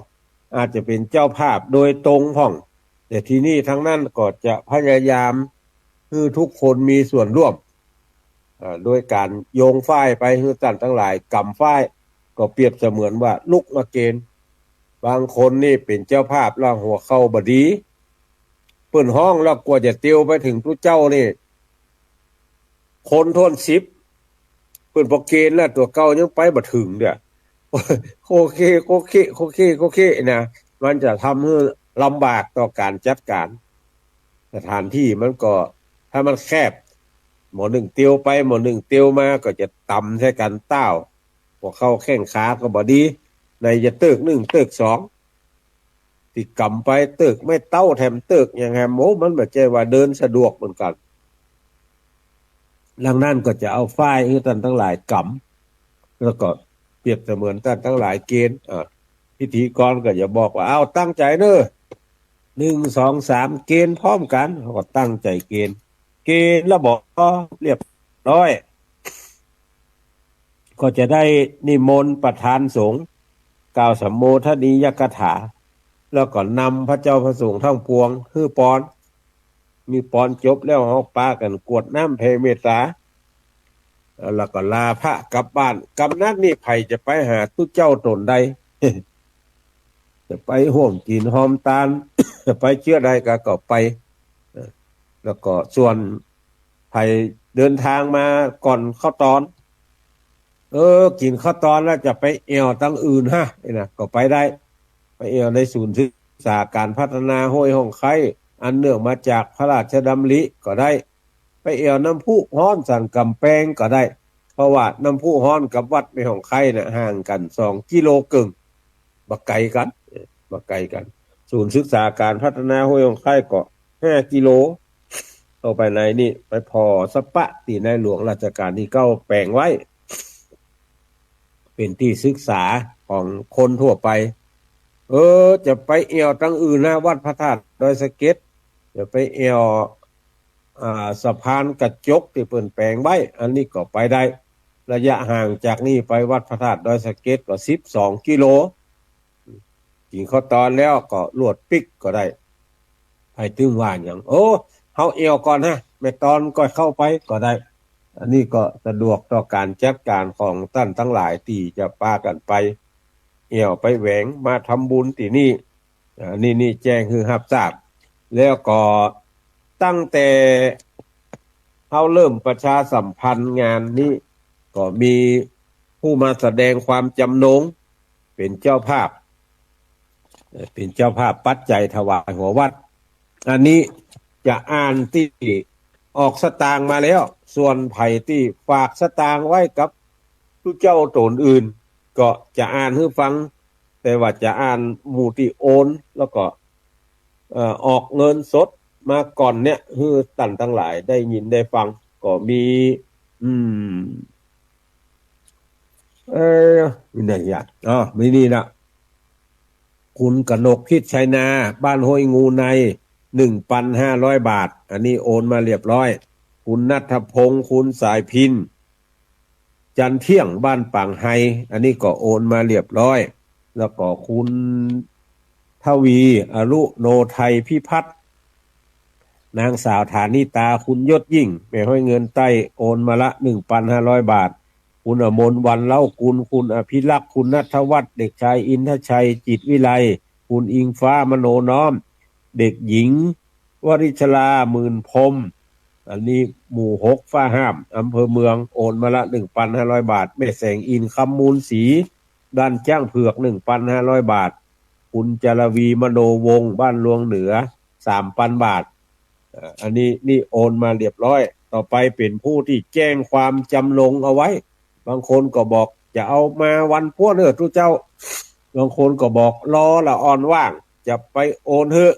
อาจจะเป็นเจ้าภาพโดยตรงพ่องแต่ที่นี่ทั้งนั้นก็จะพยายามให้ทุกคนมีส่วนร่วมโดยการโยงฝ้ายไปให้ท่านทั้งหลายกำฝ้ายก็เปรียบเสมือนว่าลุกมาเกณฑ์บางคนนี่เป็นเจ้าภาพแล้วหัวเข้าบดีเปิ้นห้องแล้วกว่าจะเตียวไปถึงทุกเจ้านี่คนทน10เปิ้นพอเกณฑ์แล้วตัวเก่ายังไปบ่ถึงเด้อโอเคนะมันจะทำให้ลำบากต่อการจัดการสถานที่มันก็ถ้ามันแคบ หมอหนึ่งเตียวไปหมอหนึ่งเตียวมาก็จะตำใช้กันเต้าพวกเข้าแข้งขาก็บ่ดีในจะเติกหนึ่งเติกสองติกำไปเติกไม่เต้าแถมเติกอย่างแฮมโมมันแบบใจว่าเดินสะดวกเหมือนกันหลังนั้นก็จะเอาฝ้ายให้ท่านทั้งหลายกำแล้วก็เปรียบเสมือนท่านทั้งหลายเกณฑ์พิธีกรก็จะบอกว่าเอาตั้งใจเนอะ1 2 3เกณฑ์พร้อมกันเขาก็ตั้งใจเกณฑ์แล้วบอกเรียบร้อยก็จะได้นิมนต์ประธานสงฆ์กล่าวสัมโมทนียกถาแล้วก็นำพระเจ้าพระสงฆ์ทั้งปวงคือปอนมีปอนจบแล้วเฮาปากันกวดน้ำเพเมตตาแล้วก็ลาพระกลับบ้านกำนัดนี่ไผจะไปหาตุเจ้าตนใด จะไปห่วมกินหอมตาล จะไปเชื่อใดก็ไปแล้วก็ส่วนไผเดินทางมาก่อนเข้าตอนกินข้าวตอนแล้วจะไปเอวตั้งอื่นฮะนี่นะก็ไปได้ไปเอวในศูนย์ศึกษาการพัฒนาห้วยห้องไข่อันเนื่องมาจากพระราชดำริก็ได้ไปเอวน้ำพุฮ้อนสันกำแพงก็ได้เพราะว่าน้ำพุฮ้อนกับวัดในห้องไข่น่ะห่างกัน2 กิโลกึ่งบ่ไกลกันศูนย์ศึกษาการพัฒนาห้วยห้องไข่ก็5 กิโลต่อไปในนี่ไปพอสปะที่ในหลวงรัชกาลที่9แปลงไว้เป็นที่ศึกษาของคนทั่วไปจะไปเอวตั้งอื่นนะวัดพระธาตุดอยสะเก็ดจะไปเอวสะพานกระจกที่เปิ่นแปลงไว้อันนี้ก็ไปได้ระยะห่างจากนี่ไปวัดพระธาตุดอยสะเก็ดก็12 กิโลกินข้าวตอนแล้วก็ลวดปิกก็ได้ให้ตึงว่าอย่างเฮาเอวก่อนฮะไม่ตอนก็เข้าไปก็ได้อันนี้ก็สะดวกต่อการจัดการของท่านทั้งหลายที่จะพากันไปเอี่ยวไปแหวงมาทำบุญที่นี่นี่แจ้งคือรับทราบแล้วก็ตั้งแต่เขาเริ่มประชาสัมพันธ์งานนี้ก็มีผู้มาแสดงความจำนงเป็นเจ้าภาพปัจจัยถวายหัววัดอันนี้จะอ่านที่ออกสตางค์มาแล้วส่วนไผ่ที่ฝากสตางค์ไว้กับผู้เจ้าตนอื่นก็จะอ่านให้ฟังแต่ว่าจะอ่านหมู่ที่โอนแล้วก็ออกเงินสดมาก่อนเนี่ยคือท่านทั้งหลายได้ยินได้ฟังก็มีมีไหนอ่ะมีนี่นะคุณกนกพิษชัยนาบ้านห้วยงูใน1,500 บาทอันนี้โอนมาเรียบร้อยคุณณัฐพงศ์คุณสายพินจันเที่ยงบ้านป่างไฮอันนี้ก็โอนมาเรียบร้อยแล้วก็คุณทวีอรุโนไทยพิพัฒน์นางสาวฐานิตาคุณยศยิ่งแม่ห้อยเงินใต้โอนมาละ 1,500 บาทคุณอมรวันเล่ากุลคุณอภิรักษ์คุณณัฐวัฒน์เด็กชายอินทชัยจิตวิไลคุณอิงฟ้ามโนน้อมเด็กหญิงวริชลาหมื่นพรมอันนี้หมู่6ฟ้าห้ามอำเภอเมืองโอนมาละ 1,500 บาทแม่แสงอินคำมูลศรีด้านจ้างเผือก 1,500 บาทคุณจารวีมโนวงศ์บ้านลวงเหนือ 3,000 บาทอันนี้นี่โอนมาเรียบร้อยต่อไปเป็นผู้ที่แจ้งความจำลงเอาไว้บางคนก็บอกจะเอามาวันพวกเด้อทุกเจ้าบางคนก็บอกรอละอ่อนว่างจะไปโอนเถอะ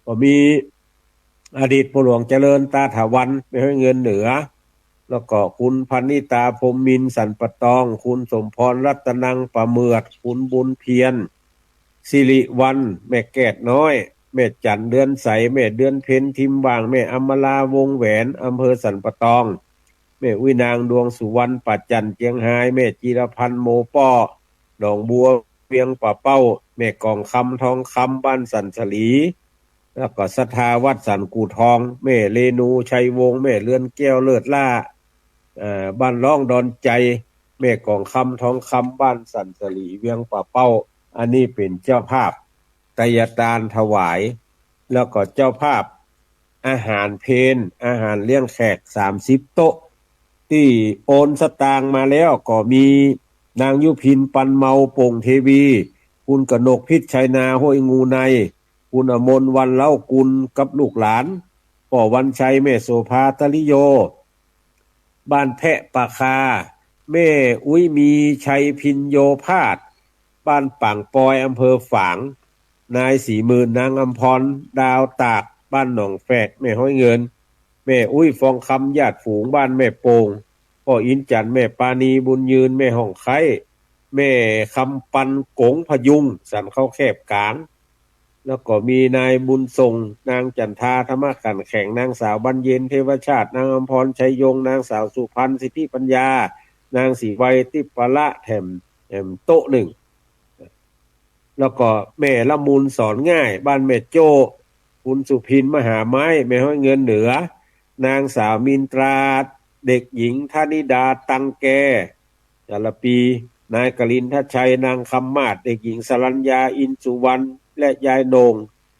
ก็มีอดีตผู้หลวงเจริญตาถาวันไปให้เงินเหนือแล้วก็คุณพันนิตาพรหมมินทร์สันปะตองคุณสมพรรัตนังประเมือดคุณบุญเพียรสิริวันแม่แก้ดน้อยแม่จันเดือนใสแม่เดือนเพ็ญทิมว่างแม่อมราวงแหวนอำเภอสันปะตองแม่วินางดวงสุวรรณปัจจันเจียงไฮ้แม่จิรพันธ์โมป้อดองบัวเวียงป่าเป้าแม่กองคำทองคำบ้านสันสลีแล้วก็ศรัทธาวัดสันกูทองแม่เรนูชัยวงศ์แม่เลือนแก้วเลิศล่าบ้านร้องดอนใจแม่กองคำทองคำบ้านสันสลีเวียงป่าเป้าอันนี้เป็นเจ้าภาพไตรทานถวายแล้วก็เจ้าภาพอาหารเพลอาหารเลี้ยงแขก30 โต๊ะที่โอนสตางค์มาแล้วก็มีนางยุพินปันเมาโป่งเทวีคุณกนกพิษชัยนาห้วยงูในคุณอมรวันเล่ากุลกับลูกหลาน ป่อวันชัยแม่โสภาตลิโยบ้านแพะปะคาแม่อุ้ยมีชัยพินโยพาดบ้านป่างปอยอำเภอฝางนายสีหมื่นนางอำพรดาวตากบ้านหนองแฝกแม่ห้อยเงินแม่อุ้ยฟองคำญาติฝูงบ้านแม่โป่งพ่ออินจันทร์แม่ปานีบุญยืนแม่ห้องไข่แม่คำปันกงพยุงสันเข้าแคบกลางแล้วก็มีนายบุญทรงนางจันทาธรรมขันแข่งนางสาวบรรเย็นเทวชาตินางอมพรชัยยงนางสาวสุพันธ์สิทธิปัญญานางสีไวยติปละแถมโต๊ะหนึ่งแล้วก็แม่ละมุนสอนง่ายบ้านแม่โจ้คุณสุพินมหาไม้แม่ห้อยเงินเหนือนางสาวมินตราเด็กหญิงธนิดาตังแกจารปีนายกลินทชัยนางคำมาศเด็กหญิงสรัญญาอินสุวรรณและยายโหนง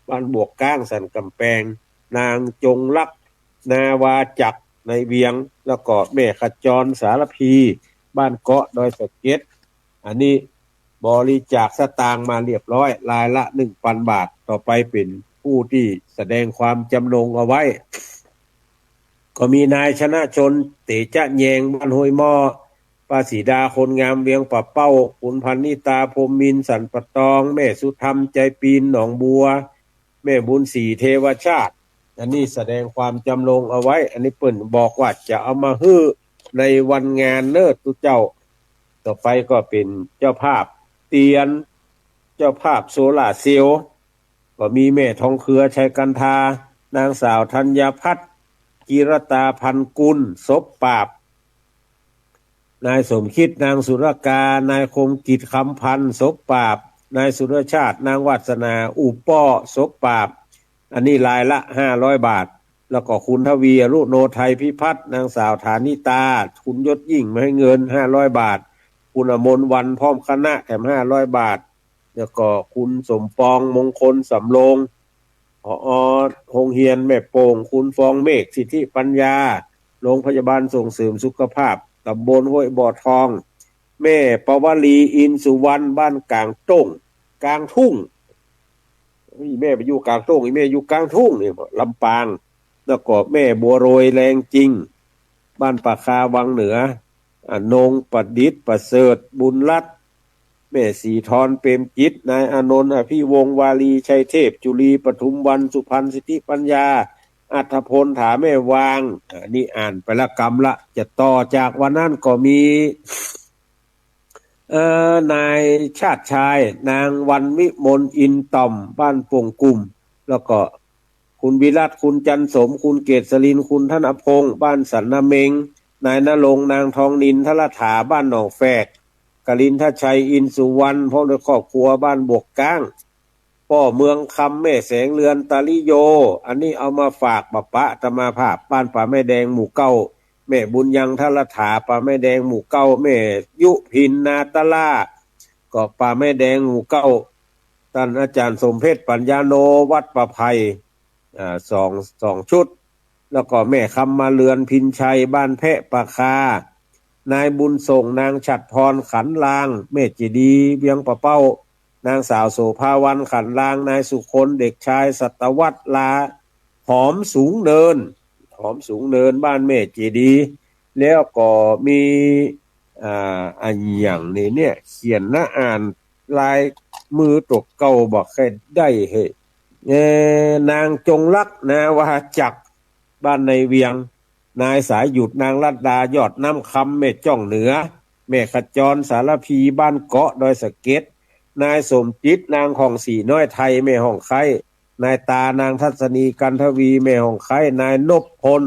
บ้านบวกก้างสันกำแพงนางจงลักษณ์นาวาจักในเวียงแล้วก็แม่ขจรสารพีบ้านเกาะดอยสะเก็ดอันนี้บริจาคสตางค์มาเรียบร้อยรายละ 1,000 บาทต่อไปเป็นผู้ที่แสดงความจำนงเอาไว้ก็มีนายชนะชนเตจะแยงบ้านห้วยหม้อป้าสีดาคนงามเวียงปะเป้าคุณพันนิตาพรหมมินทร์สันปะตองแม่สุธรรมใจปีนหนองบัวแม่บุญศรีเทวชาติอันนี้แสดงความจำนงเอาไว้อันนี้เปิ้นบอกว่าจะเอามาฮื้อในวันงานเลิศตุเจ้าต่อไปก็เป็นเจ้าภาพเตียนเจ้าภาพโซล่าเซลล์ก็มีแม่ทองเครือชัยกันทานางสาวธัญพัฒน์กิรตาพันกุลศพปราบนายสมคิดนางสุรกานายคมกิจคำพันธ์ศพปราบนายสุรชาตินางวัฒนาอุปป้อศพปราบอันนี้รายละ500 บาทแล้วก็คุณทวีอรุโนไทยพิพัฒน์นางสาวฐานิตาคุณยศยิ่งมาให้เงิน500 บาทคุณอมรวันพร้อมคณะแถม500 บาทแล้วก็คุณสมปองมงคลสำโรงผอ.โรงเรียนแม่โป่งคุณฟองเมฆสิทธิปัญญาโรงพยาบาลส่งเสริมสุขภาพตำบลห้วยบ่อทองแม่ปวลีอินสุวรรณบ้านกลางต้งกลางทุ่งแม่ไปอยู่กลางต้งแม่อยู่กลางทุ่งนี่ลำปางแล้วก็แม่บัวโรยแรงจริงบ้านปะคาวังเหนือนงประดิษฐ์ประเสริฐบุญรัตน์แม่สีทรเปรมจิตนายอานนท์อภิวงศ์วาลีชัยเทพจุลีปทุมวันสุพันธ์สิทธิปัญญาอัฐพลถาแม่วางนี่อ่านไปละกรรมละจะต่อจากวันนั้นก็มีนายชาติชายนางวันวิมลอินต่อมบ้านป่งกุ่มแล้วก็คุณวิรัตคุณจันสมคุณเกษรินคุณธนพงศ์บ้านสันนาเมงนายณรงค์นางทองนินทรถาบ้านหนองแฝกกลินทชัยอินสุวรรณพ่อในครอบครัวบ้านบวกก้างพ่อเมืองคำแม่แสงเรือนตาลิโยอันนี้เอามาฝากปะปะตมาภาพบ้านป่าแม่แดงหมู่เก้าแม่บุญยังทรถาป่าแม่แดงหมู่เก้าแม่ยุพินนาตลาก็ป่าแม่แดงหมู่เก้าท่านอาจารย์สมเพชรปัญญาโนวัดประไพสองชุดแล้วก็แม่คำมาเรือนพินชัยบ้านแพะปะคานายบุญส่งนางฉัตรพรขันลางแม่จีดีเบียงปะเป้านางสาวโสภาวันขันลางนายสุคนเด็กชายสัตวัฒน์ลาหอมสูงเนินบ้านแม่จีดีแล้วก็มีอันอย่างนี้เนี่ยเขียนนะอ่านลายมือตกเก่าบอกใครได้เฮ้นางจงลักษณ์นาวาจักรบ้านในเวียงนายสายหยุดนางลัดดายอดน้ำคำแม่จ้องเหนือแม่ขจรสารพีบ้านเกาะดอยสะเก็ดนายสมจิตนางของสีน้อยไทยแม่ห้องไข่นายตานางทัศนีกันทวีแม่ห้องไข่นายนพพล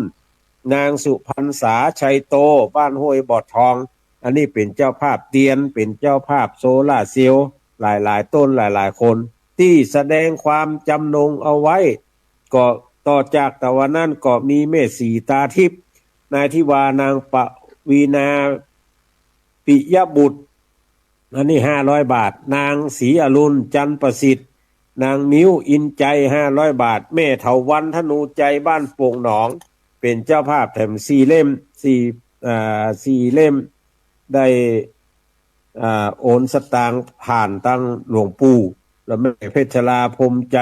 นางสุพรรษาชัยโตบ้านห้วยบ่อทองอันนี้เป็นเจ้าภาพเตียนเป็นเจ้าภาพโซล่าเซลล์หลายต้นหลายคนที่แสดงความจำนงเอาไว้ก็ต่อจากตะวันนั้นก็มีแม่สีตาทิพย์นายทิวานางปวีนาปิยบุตรอันนี้500 บาทนางศรีอรุณจันประสิทธิ์นางมิ้วอินใจ500 บาทแม่เถาวันธนูใจบ้านโป่งหนองเป็นเจ้าภาพแถม4 เล่ม4เล่มได้โอนสตางค์ผ่านตั้งหลวงปู่แล้วแม่เพชรลาพรมใจ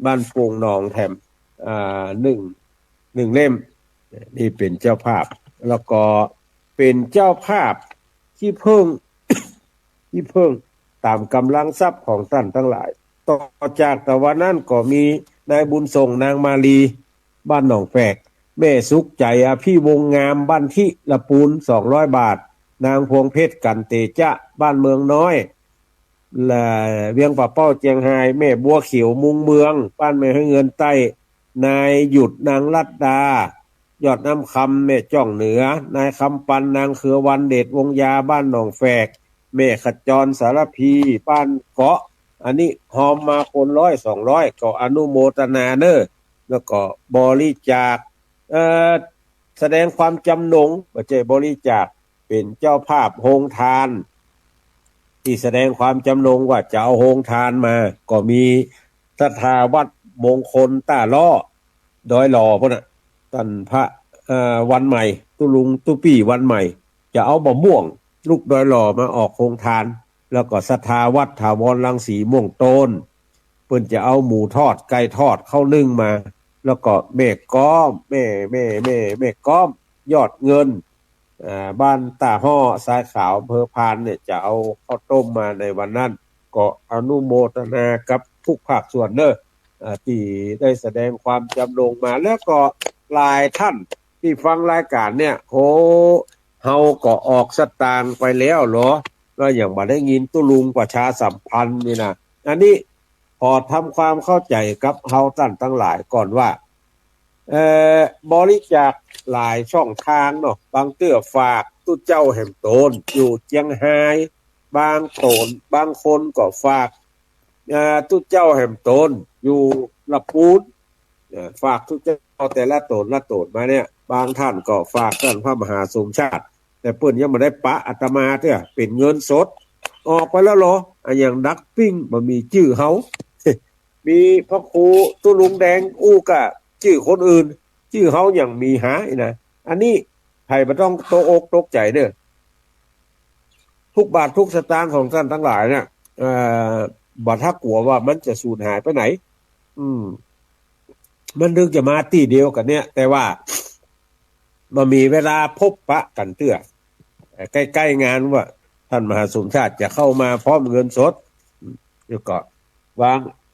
บ้านโป่งหนองแถม1 1 เล่มนี่เป็นเจ้าภาพแล้วก็เป็นเจ้าภาพที่เพิ่ง ที่เพิ่งตามกำลังทรัพย์ของท่านทั้งหลายต่อจากแต่วันนั้นก็มีนายบุญส่งนางมาลีบ้านหนองแฝกแม่สุขใจพี่วงงามบ้านที่ละปูน200 บาทนางพวงเพชรกันเตจะบ้านเมืองน้อยและเวียงป่าเป้าเจียงไฮ้แม่บัวเขียวมุงเมืองบ้านแม่ให้เงินใต้นายหยุดนางลัดดายอดน้ำคำแม่จ้องเหนือนายคำปันนางเขือวันเดชวงยาบ้านหนองแฝกแม่ขจรสารพีบ้านเกาะอันนี้หอมมาคน100-200ก็อนุโมทนาเนอแล้วก็บริจาคแสดงความจำนงบ่ใช่บริจาคเป็นเจ้าภาพโรงทานที่แสดงความจำนงว่าจะเอาโรงทานมาก็มีศรัทธาวัดมงคลต้าล้อดอยหล่อพุ่นน่ะท่านพระวันใหม่ตุลุงตุปี้วันใหม่จะเอามะม่วงลูกดอยหล่อมาออกโรงทานแล้วก็ศรัทธาวัดถาวรรังสีม่วงโตนเพิ่นจะเอาหมูทอดไก่ทอดข้าวนึ่งมาแล้วก็แม่ก้อมแม่ก้อมยอดเงินบ้านตาฮ้อสายขาวอำเภอพานเนี่ยจะเอาข้าวต้มมาในวันนั้นก็อนุโมทนากับทุกภาคส่วนเด้อที่ได้แสดงความจำนงมาแล้วก็หลายท่านที่ฟังรายการเนี่ยโหเฮาก็ออกสตางค์ไปแล้วเหรอแล้วอย่างบ่ได้ยินตุลุงประชาสัมพันธ์นี่นะอันนี้พอทำความเข้าใจกับเฮาท่านทั้งหลายก่อนว่าบริจาคหลายช่องทางเนาะบางเตื้อฝากตู้เจ้าแห่งโตนอยู่เจียงไฮ้บางโตนบางคนก็ฝากตู้เจ้าแห่งโตนอยู่ละปูนฝากตู้เจ้าแต่ละโตนมาเนี่ยบางท่านก็ฝากท่านพระมหาสมชาติแต่เปิ้นยังบ่ได้ปะอาตมาเด้อเป็นเงินสดออกไปแล้วเหรออันอย่างดักปิ้งบ่มีชื่อเฮา มีพระครูตุลุงแดงอู้กะชื่อคนอื่นชื่อเฮาอย่างมีหายนะอันนี้ไผบ่ต้องตกอกตกใจเด้อทุกบาททุกสตางค์ของท่านทั้งหลายเนี่ยบ่ถ้ากลัวว่ามันจะสูญหายไปไหนมันนึกจะมาที่เดียวกันเนี่ยแต่ว่ามันมีเวลาพบปะกันเตื้อใกล้ๆงานว่าท่านมหาสมชาติจะเข้ามาพร้อมเงินสดแล้วก็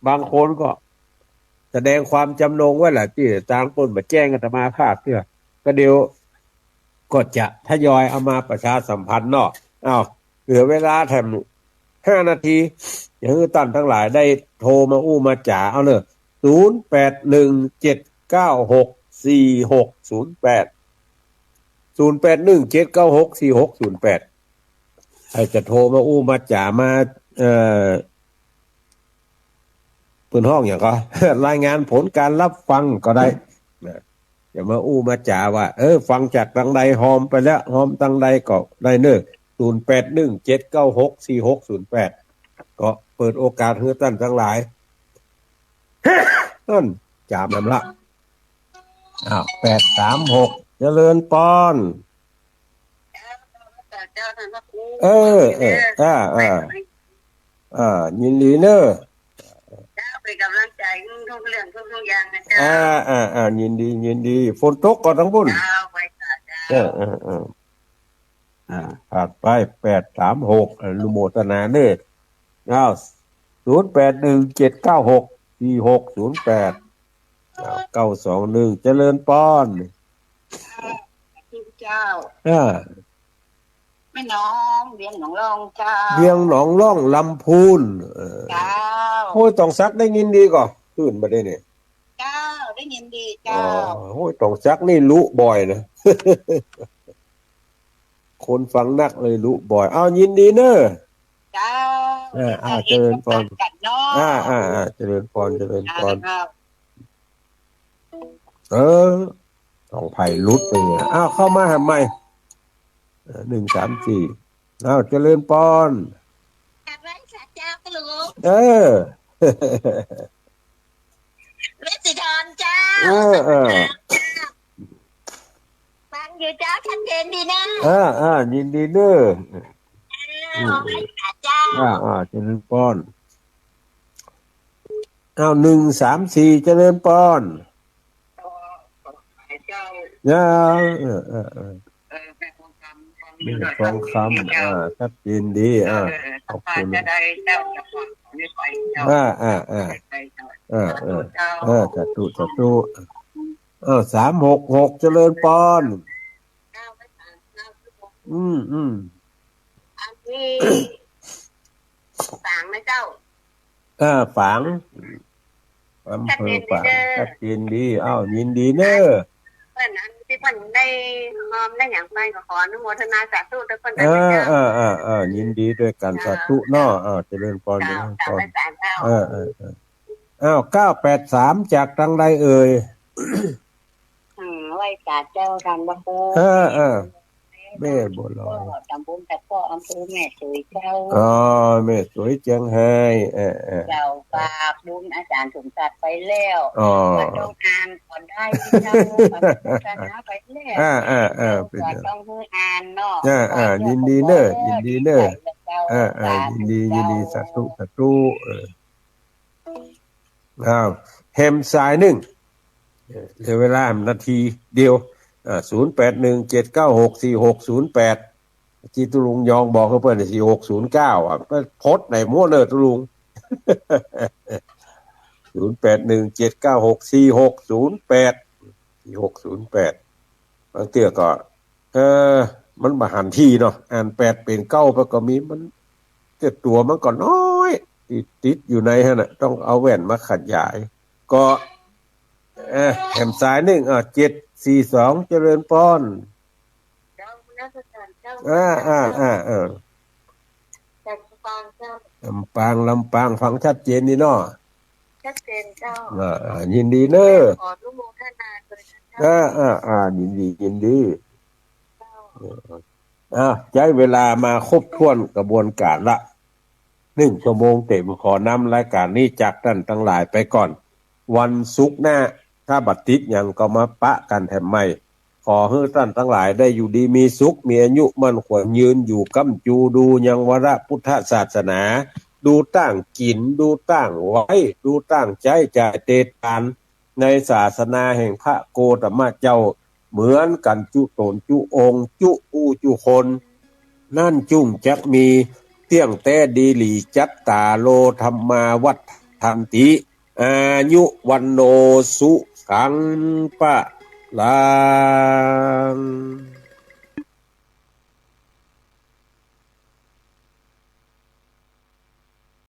บางคนก็แสดงความจำนงไว้แหละที่ต่างคนมาแจ้งอาตมาภาพเตื้อก็เดี๋ยวก็จะทยอยเอามาประชาสัมพันธ์เนาะเหลือเวลาแถม5 นาทีอย่างที่ท่านทั้งหลายได้โทรมาอู้มาจ๋าเอาเลย0817964608 0817964608ใครจะโทรมาอู้มาจ๋ามาเปิดห้องอย่างก็ รายงานผลการรับฟังก็ได้อย่ามาอู้มาจ๋าว่าฟังจากทางใดหอมไปแล้วหอมทางใดก็ได้เน้อ0817964608ก็เปิดโอกาสให้ท่านทั้งหลาย นั่นจามนำละ836เจริญปอนยินดีเนอะเป็นกำลังใจทุกเรื่องทุกอย่างนะจ๊ะยินดีฝนตกก่อนทั้งบุญผ่านไป836อนุโมทนาเนอะ0817964608 921เจริญปอนเจ้าแม่น้อง เวียงหนองร่องเจ้าเวียงหนองร่องลำพูนเจ้าโอ้ยต้องซักได้ยินดีก่อขึ้นมาได้เนี่ยเจ้าได้ยินดีเจ้าโอ้ยต้องซักนี่รู้บ่อยนะ คนฟังนักเลยรู้บ่อยยินดีเนอะเจ้าเจริญพรเจริญพรต้องไผ่ลุดไปเนี่ยเข้ามาทำไม134เจริญพรไว้สัจเจ้าก็ลูกเวสิธรเจ้าฟังอยู่เจ้าชัดเจนดีนะยินดีเด้อไว้สัจเจ้าเจริญพร134เจริญพร ย่าแม่ทองคำความ นี่ ด้วย ทองคำ เจ้า ชัดเจนดีขอบ ถ้า คุณ จะได้เจ้าจะฟังไม่ไปเจ้าไปเจ้าเจ้า สาธุ366เจริญปอนอันนี้ฝางนะเจ้าฝังอำเภอฝังชัดเจนดียินดีเนอะเพื่อนอันที่เพื่อนได้ได้อย่างไรก็ขออนุโมทนาสาธุทุกคนได้เจ้ายินดีด้วยกันสาธุเนาะเจริญพร983จากทางใดเอ่ยไว้กาเจ้าทำบังคูแม่บัวลอยตำบลตะก้ออำเภอแม่สวยเจ้าแม่สวยเจียงไฮ้เจ้าฝากบุญอาจารย์สมศักดิ์ไปแล้วต้องอ่านก่อนได้เจ้าศาสนาไปแล้วต้องอ่านเนาะยินดีเนอะยินดีเนอะยินดีสาธุแฮมสายหนึ่งเหลือเวลานาทีเดียว0817964608ที่ตุลุงยองบอกเขาเปิด4609ก็พดในมั่วเลยตุลุง0817964608บางเตือก็มันมาหันที่เนาะอ่าน8เป็น9ไปก็มีมันแต่ตัวมันก็น้อยติดอยู่ในฮะน่ะต้องเอาแว่นมาขยายก็แหมสายหนึ่ง742เจริญป้อนลำปางฟังชัดเจนนี่เนาะชัดเจนเจ้ายินดีเนอะขออนุโมทนาด้วยยินดีใช้เวลามาครบถ้วนกระบวนการละ1 ชั่วโมงเต็มขอนำรายการนี้จากท่านทั้งหลายไปก่อนวันศุกร์หน้าถ้าบัดติดยังก็มาปะกันแถมใหม่ขอให้ท่านทั้งหลายได้อยู่ดีมีสุขมีอายุมั่นขวัญยืนอยู่ก้ำจูดูยังวรพุทธศาสนาดูตั้งกินดูตั้งไว้ดูตั้งใจจะเตตานในศาสนาแห่งพระโกตมะเจ้าเหมือนกันจุตนจุองค์จุผู้จุคนนั่นจุ่งจักมีเตี้ยงแต่ดีหลีจัตตาโลธรรมาวัฏทันติอายุวันโนสุขังปะลัง